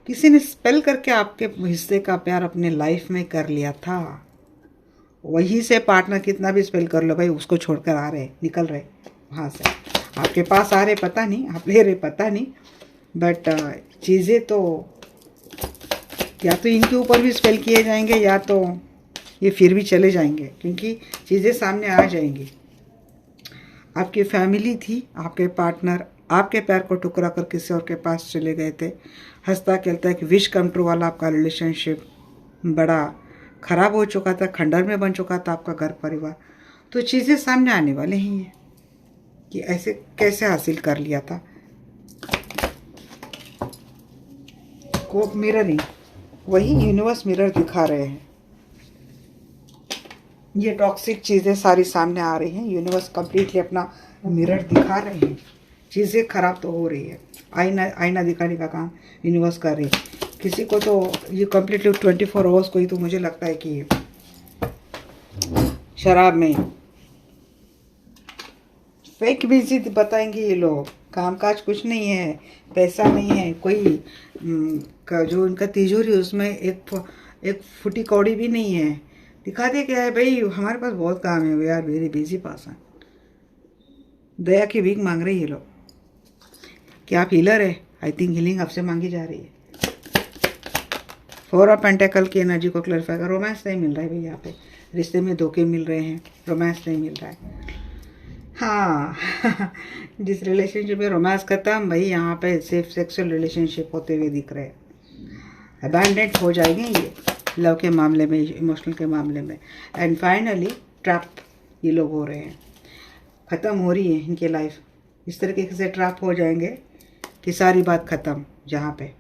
किसी ने स्पेल करके आपके हिस्से का प्यार अपने लाइफ में कर लिया था। वहीं से पार्टनर कितना भी स्पेल कर लो भाई, उसको छोड़कर आ रहे, निकल रहे वहाँ से, आपके पास आ रहे पता नहीं, आप ले रहे पता नहीं, बट चीज़ें तो या तो इनके ऊपर भी स्पेल किए जाएंगे या तो ये फिर भी चले जाएंगे, क्योंकि चीज़ें सामने आ जाएंगी। आपकी फैमिली थी, आपके पार्टनर आपके पैर को टुकरा कर किसी और के पास चले गए थे। हंसता खेलता एक विश कम ट्रू वाला आपका रिलेशनशिप बड़ा खराब हो चुका था, खंडर में बन चुका था आपका घर परिवार। तो चीज़ें सामने आने वाले ही हैं कि ऐसे कैसे हासिल कर लिया था। को मिररिंग, वही यूनिवर्स मिरर दिखा रहे हैं। ये टॉक्सिक चीज़ें सारी सामने आ रही हैं, यूनिवर्स कंप्लीटली अपना मिरर दिखा रहे हैं। चीज़ें खराब तो हो रही है, आईना दिखाने का काम यूनिवर्स कर रही है। किसी को तो ये कंप्लीटली 24 आवर्स कोई तो मुझे लगता है कि शराब में फेक बिजी बताएंगे ये लोग। कामकाज कुछ नहीं है, पैसा नहीं है, कोई जो उनका तिजोरी उसमें एक फुटी कौड़ी भी नहीं है। दिखाते क्या है भाई, हमारे पास बहुत काम है, we are very busy person. दया की भीख मांग रहे ये लोग। क्या आप हीलर है? आई थिंक हीलिंग आपसे मांगी जा रही है। 4 ऑफ पेंटेकल की एनर्जी को क्लैरिफाई कर। रोमांस नहीं मिल रहा है भाई यहाँ पे, रिश्ते में धोखे मिल रहे हैं, रोमांस नहीं मिल रहा है। हाँ जिस रिलेशनशिप में रोमांस खत्म, भाई यहाँ पे सिर्फ सेक्सुअल रिलेशनशिप होते हुए दिख रहे हैं। अबैंडेंट हो जाएंगे ये लव के मामले में, इमोशनल के मामले में। एंड फाइनली ट्रैप ये लोग हो रहे हैं, ख़त्म हो रही है इनकी लाइफ। इस तरीके से ट्रैप हो जाएंगे कि सारी बात ख़त्म। जहाँ पे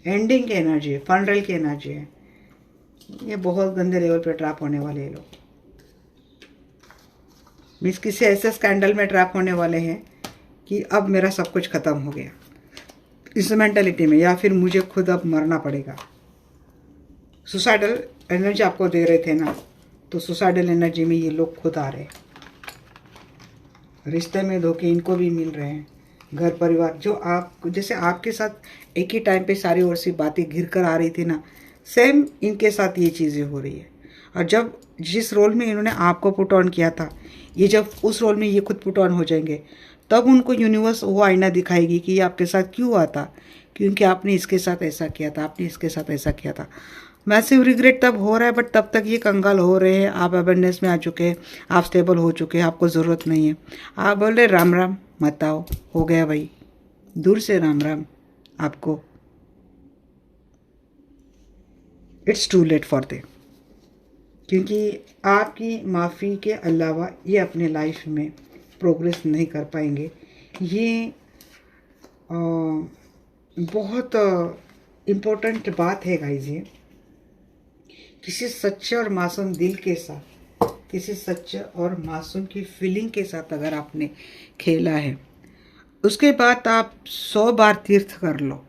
एंडिंग की एनर्जी है, फनरल की एनर्जी है, ये बहुत गंदे लेवल पे ट्रैप होने वाले ये लोग। मीन्स किसी ऐसे स्कैंडल में ट्रैप होने वाले हैं कि अब मेरा सब कुछ ख़त्म हो गया, इस मेंटालिटी में, या फिर मुझे खुद अब मरना पड़ेगा। सुसाइडल एनर्जी आपको दे रहे थे ना, तो सुसाइडल एनर्जी में ये लोग खुद आ रहे हैं। रिश्ते में धोखे इनको भी मिल रहे हैं। घर परिवार जो आप, जैसे आपके साथ एक ही टाइम पे सारी और सी बातें घिर कर आ रही थी ना, सेम इनके साथ ये चीज़ें हो रही है। और जब जिस रोल में इन्होंने आपको पुट ऑन किया था, ये जब उस रोल में ये खुद पुट ऑन हो जाएंगे, तब उनको यूनिवर्स वो आईना दिखाएगी कि ये आपके साथ क्यों आता, क्योंकि आपने इसके साथ ऐसा किया था, आपने इसके साथ ऐसा किया था। मैसिव रिग्रेट तब हो रहा है, बट तब तक ये कंगाल हो रहे हैं। आप अवेयरनेस में आ चुके हैं, आप स्टेबल हो चुके हैं, आपको ज़रूरत नहीं है। आप बोल रहे राम राम मत आओ, हो गया भाई, दूर से राम राम आपको। इट्स टू लेट फॉर दे, क्योंकि आपकी माफ़ी के अलावा ये अपने लाइफ में प्रोग्रेस नहीं कर पाएंगे। ये बहुत इम्पोर्टेंट बात है गाइस। ये किसी सच्चे और मासूम दिल के साथ, किसी सच्चे और मासूम की फीलिंग के साथ अगर आपने खेला है, उसके बाद आप 100 बार तीर्थ कर लो,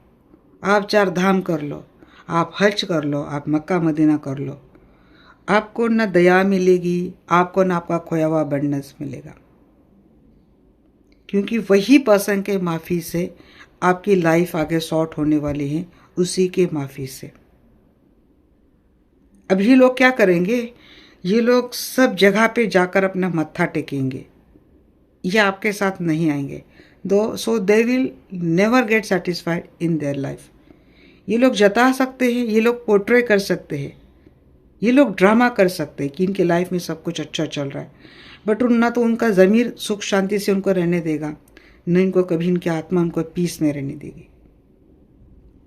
आप 4 धाम कर लो, आप हज कर लो, आप मक्का मदीना कर लो, आपको न दया मिलेगी, आपको न आपका खोया हुआ अबंडेंस मिलेगा। क्योंकि वही पर्सन के माफ़ी से आपकी लाइफ आगे सॉर्ट होने वाली है, उसी के माफ़ी से। अब ये लोग क्या करेंगे, ये लोग सब जगह पे जाकर अपना मत्था टेकेंगे, ये आपके साथ नहीं आएंगे। So they will never get satisfied in their life. ये लोग जता सकते हैं, ये लोग पोर्ट्रे कर सकते हैं, ये लोग ड्रामा कर सकते हैं कि इनके लाइफ में सब कुछ अच्छा चल रहा है, बट ना तो उनका ज़मीर सुख शांति से उनको रहने देगा, न इनको कभी इनकी आत्मा उनको पीस में रहने देगी।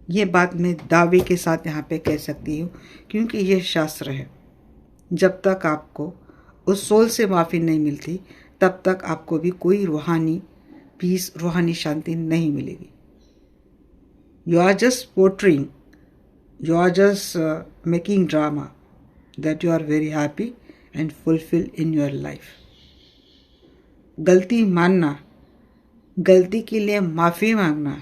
ये बात मैं दावे के साथ यहाँ पे कह सकती हूँ, क्योंकि ये शास्त्र है। जब तक आपको उस सोल से माफ़ी नहीं मिलती, तब तक आपको भी कोई रूहानी पीस, रूहानी शांति नहीं मिलेगी। You are just portraying, you are just making drama that you are very happy and fulfilled in your life. गलती मानना, गलती के लिए माफ़ी मांगना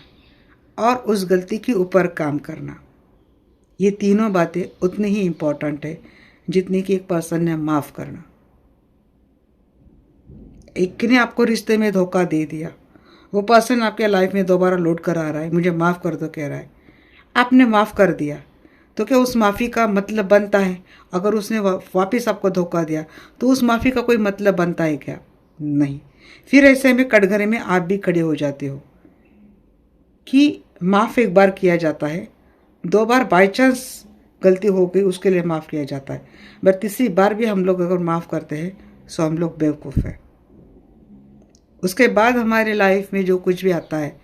और उस गलती के ऊपर काम करना, ये तीनों बातें उतनी ही इम्पोर्टेंट है जितनी कि एक पर्सन ने माफ़ करना। एक ने आपको रिश्ते में धोखा दे दिया, वो पर्सन आपके लाइफ में दोबारा लौट कर आ रहा है, मुझे माफ़ कर दो कह रहा है, आपने माफ़ कर दिया, तो क्या उस माफ़ी का मतलब बनता है? अगर उसने वापस आपको धोखा दिया तो उस माफ़ी का कोई मतलब बनता है क्या? नहीं। फिर ऐसे में कटघरे में आप भी खड़े हो जाते हो कि माफ़ एक बार किया जाता है, 2 बार बाय चांस गलती हो गई उसके लिए माफ़ किया जाता है, बट तीसरी बार भी हम लोग अगर माफ़ करते हैं तो हम लोग बेवकूफ़ हैं। उसके बाद हमारे लाइफ में जो कुछ भी आता है,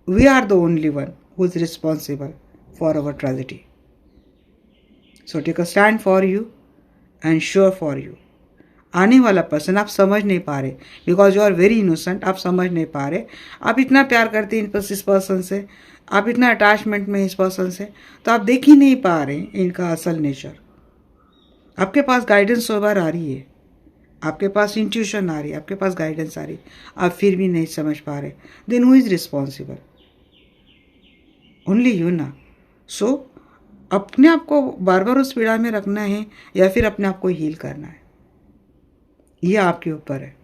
we are the only one who is responsible for our tragedy. So take a stand for you and sure for you. आने वाला पर्सन आप समझ नहीं पा रहे, because you are very innocent, आप समझ नहीं पा रहे, आप इतना प्यार करते हैं इस पर्सन से, आप इतना अटैचमेंट में इस पर्सन से, तो आप देख ही नहीं पा रहे इनका असल नेचर। आपके पास गाइडेंस 100 बार आ रही है, आपके पास इंट्यूशन आ रही है, आपके पास गाइडेंस आ रही है, आप फिर भी नहीं समझ पा रहे, then who is responsible? Only you ना। सो अपने आप को बार बार उस पीड़ा में रखना है या फिर अपने आप को हील करना है, ये आपके ऊपर है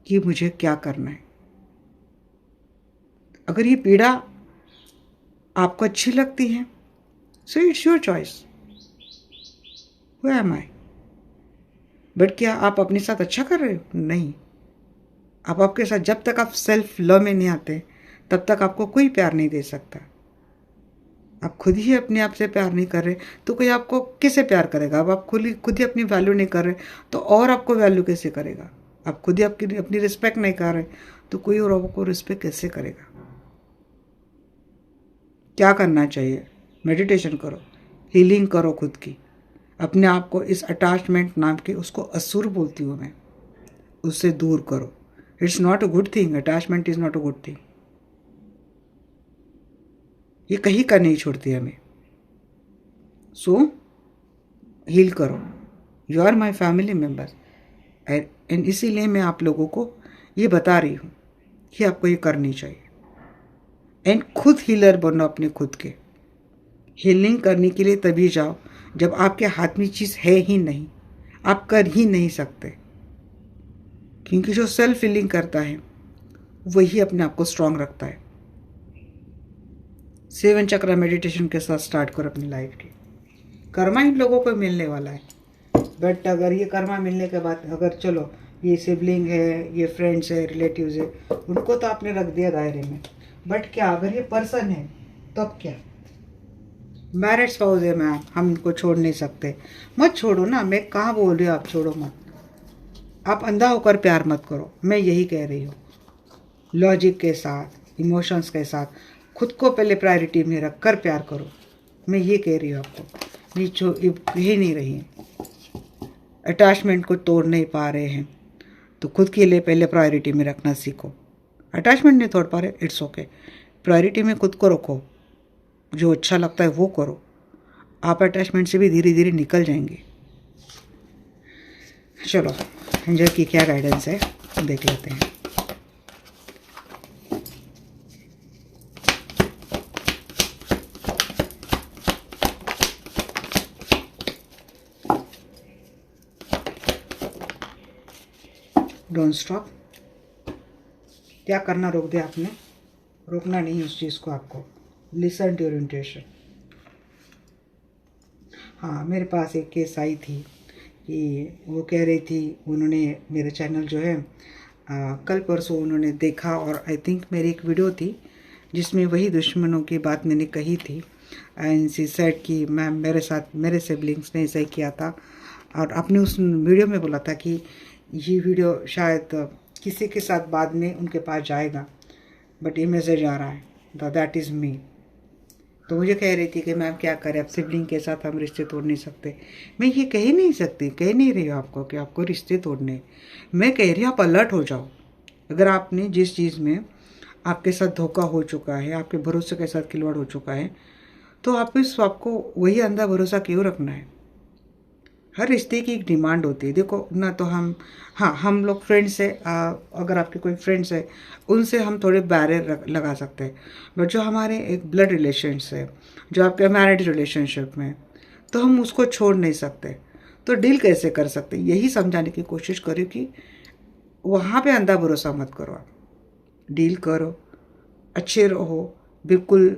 कि मुझे क्या करना है। अगर ये पीड़ा आपको अच्छी लगती है, so it's your choice, who am I. But क्या आप अपने साथ अच्छा कर रहे हो? नहीं। आप आपके साथ, जब तक आप सेल्फ लव में नहीं आते तब तक आपको कोई प्यार नहीं दे सकता। आप खुद ही अपने आप से प्यार नहीं कर रहे तो कोई आपको किसे प्यार करेगा? अब आप खुद ही अपनी वैल्यू नहीं कर रहे तो और आपको वैल्यू कैसे करेगा? आप खुद ही आपकी अपनी रिस्पेक्ट नहीं कर रहे तो कोई और आपको रिस्पेक्ट कैसे करेगा? क्या करना चाहिए? मेडिटेशन करो, हीलिंग करो खुद की, अपने आप को इस अटैचमेंट नाम के, उसको असुर बोलती हूँ मैं, उससे दूर करो। It's not a good thing, attachment is not a good thing. ये कहीं का नहीं छोड़ती हमें। सो हील करो, you are my family member and इसीलिए मैं आप लोगों को ये बता रही हूँ कि आपको ये करनी चाहिए। एंड खुद हीलर बनो अपने खुद के। हीलिंग करने के लिए तभी जाओ जब आपके हाथ में चीज़ है ही नहीं, आप कर ही नहीं सकते। क्योंकि जो सेल्फ हीलिंग करता है वही अपने आप को स्ट्रांग रखता है। 7 चक्र मेडिटेशन के साथ स्टार्ट करो अपनी लाइफ की। कर्मा इन लोगों को मिलने वाला है, बट अगर ये कर्मा मिलने के बाद अगर चलो ये सिबलिंग है, ये फ्रेंड्स है, रिलेटिव्स है, उनको तो आपने रख दिया दायरे में, बट क्या अगर ये पर्सन है तब क्या? मैरिड स्पाउस है मैम, हम इनको छोड़ नहीं सकते। मत छोड़ो ना, मैं कहाँ बोल रही हूँ आप छोड़ो मत। आप अंधा होकर प्यार मत करो, मैं यही कह रही हूँ। लॉजिक के साथ, इमोशंस के साथ, खुद को पहले प्रायोरिटी में रख कर प्यार करो, मैं ये कह रही हूँ आपको। ये कह नहीं रही है। अटैचमेंट को तोड़ नहीं पा रहे हैं तो खुद के लिए पहले प्रायोरिटी में रखना सीखो। अटैचमेंट नहीं तोड़ पा रहे, इट्स ओके, प्रायोरिटी में खुद को रखो, जो अच्छा लगता है वो करो। आप अटैचमेंट से भी धीरे धीरे निकल जाएंगे। चलो एंजल की क्या गाइडेंस है देख लेते हैं। Don't stop. क्या करना रोक दिया आपने? रोकना नहीं उस चीज़ को आपको। Listen to your intuition. हाँ, मेरे पास एक केस आई थी कि वो कह रही थी, उन्होंने मेरे चैनल जो है कल परसों उन्होंने देखा और आई थिंक मेरी एक वीडियो थी जिसमें वही दुश्मनों की बात मैंने कही थी। एंड सी सेड कि मैम मेरे साथ मेरे सिबलिंग्स ने ऐसा ही किया था, और आपने उस वीडियो में बोला था कि ये वीडियो शायद किसी के साथ बाद में उनके पास जाएगा, बट ये मैसेज आ रहा है, दैट इज़ मी। तो मुझे कह रही थी कि मैम क्या करें, अब सिबलिंग के साथ हम रिश्ते तोड़ नहीं सकते। मैं ये कह नहीं सकती, कह नहीं रही हूँ आपको कि आपको रिश्ते तोड़ने, मैं कह रही हूँ आप अलर्ट हो जाओ। अगर आपने जिस चीज़ में आपके साथ धोखा हो चुका है, आपके भरोसे के साथ खिलवाड़ हो चुका है, तो आपको वही अंधा भरोसा क्यों रखना है? हर रिश्ते की एक डिमांड होती है। देखो ना, तो हम लोग फ्रेंड्स है, अगर आपके कोई फ्रेंड्स है उनसे हम थोड़े बैरियर लगा सकते हैं, बट जो हमारे एक ब्लड रिलेशन्स है, जो आपके मैरिड रिलेशनशिप में, तो हम उसको छोड़ नहीं सकते। तो डील कैसे कर सकते? यही समझाने की कोशिश करो कि वहाँ पे अंधा भरोसा मत करो, आप डील करो, अच्छे रहो, बिल्कुल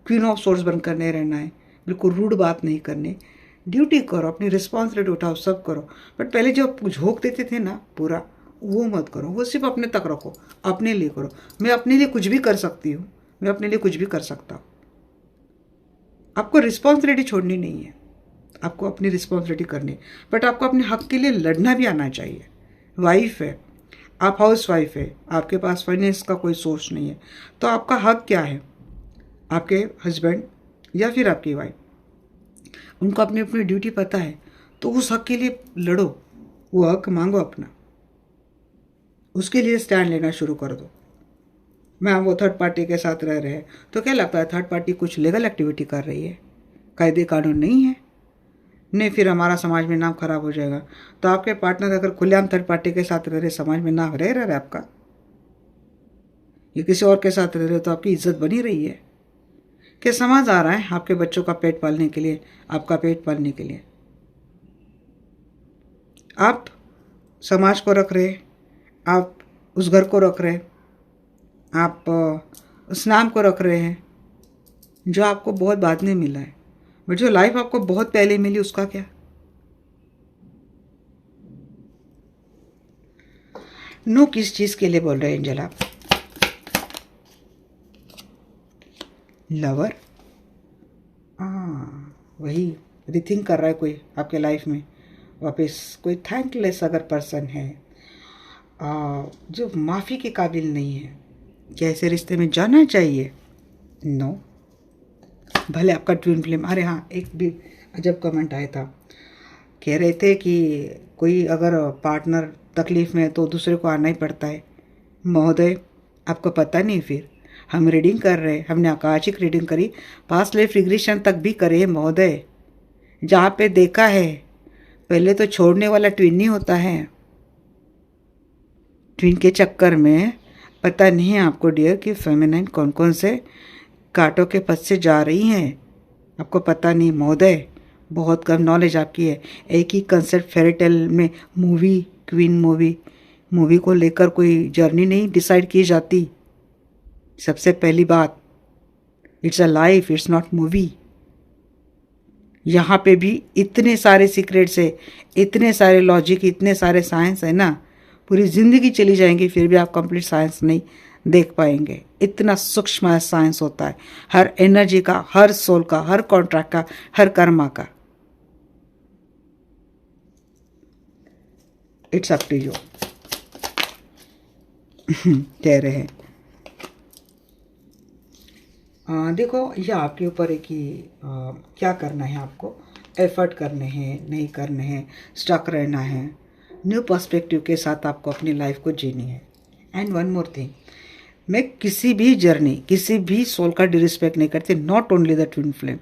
क्वीन ऑफ सोर्स बनकर नहीं रहना है, बिल्कुल रूड बात नहीं करनी, ड्यूटी करो, अपनी रिस्पॉन्सिबिलिटी उठाओ, सब करो। बट पहले जो झोंक देते थे ना पूरा, वो मत करो, वो सिर्फ अपने तक रखो, अपने लिए करो। मैं अपने लिए कुछ भी कर सकती हूँ, मैं अपने लिए कुछ भी कर सकता हूँ। आपको रिस्पॉन्सिबिलिटी छोड़नी नहीं है, आपको अपनी रिस्पॉन्सिबिलिटी करनी है, बट आपको अपने हक के लिए लड़ना भी आना चाहिए। वाइफ है, आप हाउस वाइफ है, आपके पास फाइनेंस का कोई सोर्स नहीं है, तो आपका हक क्या है? आपके हस्बैंड या फिर आपकी वाइफ, उनको अपनी अपनी ड्यूटी पता है, तो उस हक के लिए लड़ो, वो हक मांगो अपना, उसके लिए स्टैंड लेना शुरू कर दो। मैम वो थर्ड पार्टी के साथ रह रहे हैं, तो क्या लगता है थर्ड पार्टी कुछ लीगल एक्टिविटी कर रही है? कायदे कानून नहीं है? नहीं, फिर हमारा समाज में नाम खराब हो जाएगा। तो आपके पार्टनर अगर खुलेआम थर्ड पार्टी के साथ रह रहे, समाज में नाम रह रहा है आपका, ये किसी और के साथ रह रहे, तो आपकी इज्जत बनी रही है। कि समाज आ रहा है आपके बच्चों का पेट पालने के लिए, आपका पेट पालने के लिए। आप समाज को रख रहे, आप उस घर को रख रहे, आप उस नाम को रख रहे हैं जो आपको बहुत बाद में मिला है। बट जो लाइफ आपको बहुत पहले मिली उसका क्या? नो किस चीज के लिए बोल रहे हैं एंजल आप? लवर? वही रिथिंक कर रहा है कोई आपके लाइफ में वापस। कोई थैंकलेस अगर पर्सन है जो माफ़ी के काबिल नहीं है, क्या ऐसे रिश्ते में जाना चाहिए? नो। भले आपका ट्विन फ्लेम, अरे हाँ, एक भी अजब कमेंट आया था, कह रहे थे कि कोई अगर पार्टनर तकलीफ में है तो दूसरे को आना ही पड़ता है। महोदय, आपको पता नहीं, फिर हम रीडिंग कर रहे हैं, हमने आकाशिक रीडिंग करी, पास्ट लाइफ रिग्रेशन तक भी करे महोदय, जहाँ पे देखा है पहले तो छोड़ने वाला ट्विन नहीं होता है। ट्विन के चक्कर में पता नहीं है आपको डियर कि फेमिनाइन कौन कौन से कांटों के पथ से जा रही हैं, आपको पता नहीं महोदय। बहुत कम नॉलेज आपकी है। एक ही कंसेप्ट फेयरीटेल में मूवी, क्वीन मूवी को लेकर कोई जर्नी नहीं डिसाइड की जाती। सबसे पहली बात, it's a life, it's not movie. यहाँ पे भी इतने सारे सीक्रेट्स है, इतने सारे लॉजिक, इतने सारे साइंस है ना, पूरी ज़िंदगी चली जाएंगी फिर भी आप कंप्लीट साइंस नहीं देख पाएंगे। इतना सूक्ष्म साइंस होता है, हर एनर्जी का, हर सोल का, हर कॉन्ट्रैक्ट का, हर कर्मा का। इट्स अप टू यू कह रहे हैं। देखो, ये आपके ऊपर है कि क्या करना है आपको। एफर्ट करने हैं, नहीं करने हैं, स्टक रहना है, न्यू पर्सपेक्टिव के साथ आपको अपनी लाइफ को जीनी है। एंड वन मोर थिंग, मैं किसी भी जर्नी, किसी भी सोल का डिरिस्पेक्ट नहीं करती, not only the twin flame.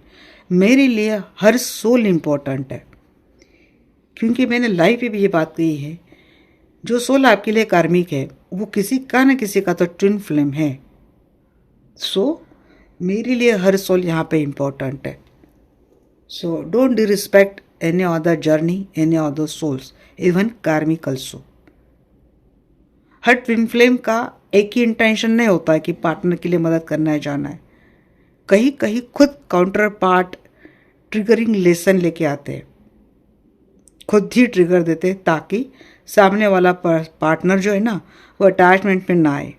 मेरे लिए हर सोल इम्पोर्टेंट है, क्योंकि मैंने लाइफ में भी ये बात कही है, जो सोल आपके लिए कार्मिक है वो किसी का ना किसी का तो ट्विन फ्लेम है। सो मेरे लिए हर सोल यहाँ पे इम्पोर्टेंट है। So don't disrespect any other journey, any other souls, even karmic also. हर ट्विन फ्लेम का एक ही इंटेंशन नहीं होता है कि पार्टनर के लिए मदद करना है, जाना है। कहीं कहीं खुद काउंटर पार्ट ट्रिगरिंग लेसन लेके आते हैं, खुद ही ट्रिगर देते हैं, ताकि सामने वाला पार्टनर जो है ना वो अटैचमेंट में ना आए,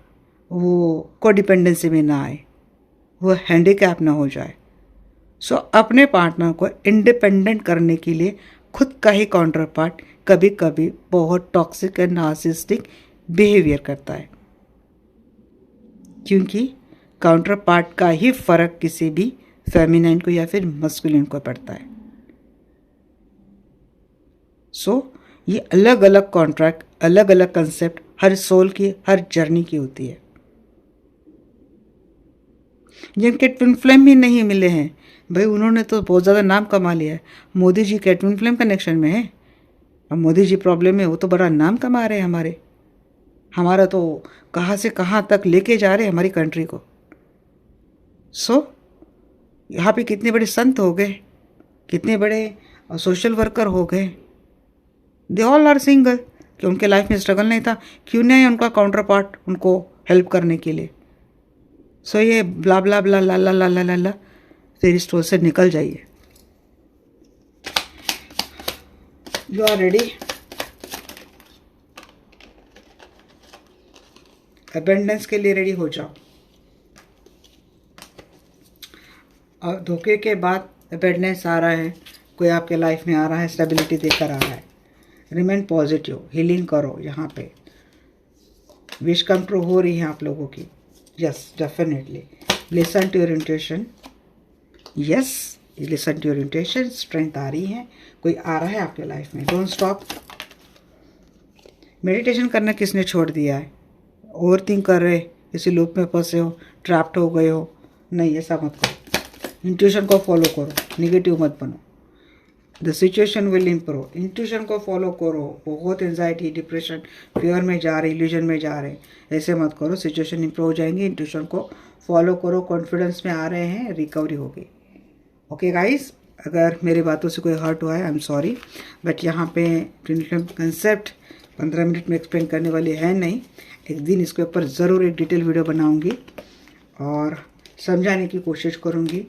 वो कोडिपेंडेंसी में ना आए, वो हैंडीकैप ना हो जाए। सो अपने पार्टनर को इंडिपेंडेंट करने के लिए खुद का ही काउंटर पार्ट कभी कभी बहुत टॉक्सिक एंड नार्सिसिस्टिक बिहेवियर करता है, क्योंकि काउंटर पार्ट का ही फर्क किसी भी फेमिनाइन को या फिर मस्कुलिन को पड़ता है। सो ये अलग अलग कॉन्ट्रैक्ट, अलग अलग कंसेप्ट हर सोल की, हर जर्नी की होती है। जिनके ट्विन फ्लेम ही नहीं मिले हैं भाई, उन्होंने तो बहुत ज़्यादा नाम कमा लिया है। मोदी जी के ट्विन फ्लेम कनेक्शन में है, अब मोदी जी प्रॉब्लम में, वो तो बड़ा नाम कमा रहे हैं। हमारा तो कहाँ से कहाँ तक लेके जा रहे हैं हमारी कंट्री को। सो यहाँ पे कितने बड़े संत हो गए, कितने बड़े सोशल वर्कर हो गए, दे ऑल आर सिंगल, कि उनके लाइफ में स्ट्रगल नहीं था, क्यों नहीं उनका काउंटर पार्ट उनको हेल्प करने के लिए। सो ये ब्ला ब्ला ब्ला ला ला ला ला ला ला, फिर स्टोर से निकल जाइए। You are ready? अबेंडेंस के लिए रेडी हो जाओ। और धोखे के बाद अबेंडेंस आ रहा है, कोई आपके लाइफ में आ रहा है, स्टेबिलिटी देकर आ रहा है। रिमेन पॉजिटिव, हीलिंग करो। यहाँ पे विश कम ट्रू हो रही है आप लोगों की। Yes, definitely listen to your intuition. Yes, listen to your intuition. Strength आ रही है, कोई आ रहा है आपके लाइफ में। Don't stop. मेडिटेशन करना किसने छोड़ दिया है? ओवर थिंक कर रहे, किसी लूप में फंसे हो, ट्रैप्ड हो गए हो, नहीं, ऐसा मत करो। इंट्यूशन को फॉलो करो, निगेटिव मत बनो। The situation will improve. Intuition को फॉलो करो। बहुत एंजाइटी, डिप्रेशन, फियर में जा रहे, इल्यूजन में जा रहे, ऐसे मत करो। सिचुएशन इम्प्रूव हो जाएंगी। इंट्यूशन को फॉलो करो, कॉन्फिडेंस में आ रहे हैं, रिकवरी होगी। ओके गाइस, अगर मेरी बातों से कोई हर्ट हुआ है, आई एम सॉरी, बट यहाँ पे कंसेप्ट 15 मिनट में एक्सप्लेन करने वाली है नहीं। एक दिन इसके ऊपर ज़रूर एक डिटेल वीडियो बनाऊंगी और समझाने की कोशिश करूंगी।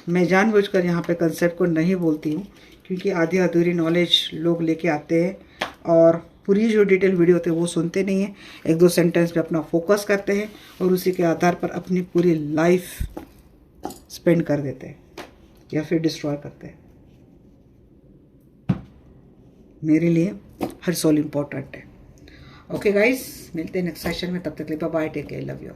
मैं जानबूझकर यहाँ पे कंसेप्ट को नहीं बोलती हूँ, क्योंकि आधी अधूरी नॉलेज लोग लेके आते हैं और पूरी जो डिटेल वीडियो होते हैं वो सुनते नहीं हैं। 1-2 सेंटेंस पे अपना फोकस करते हैं और उसी के आधार पर अपनी पूरी लाइफ स्पेंड कर देते हैं या फिर डिस्ट्रॉय करते हैं। मेरे लिए हर सोल इम्पोर्टेंट है। ओके गाइस, मिलते हैं नेक्स्ट सेशन में। तब तक के लिए bye, take care, love you.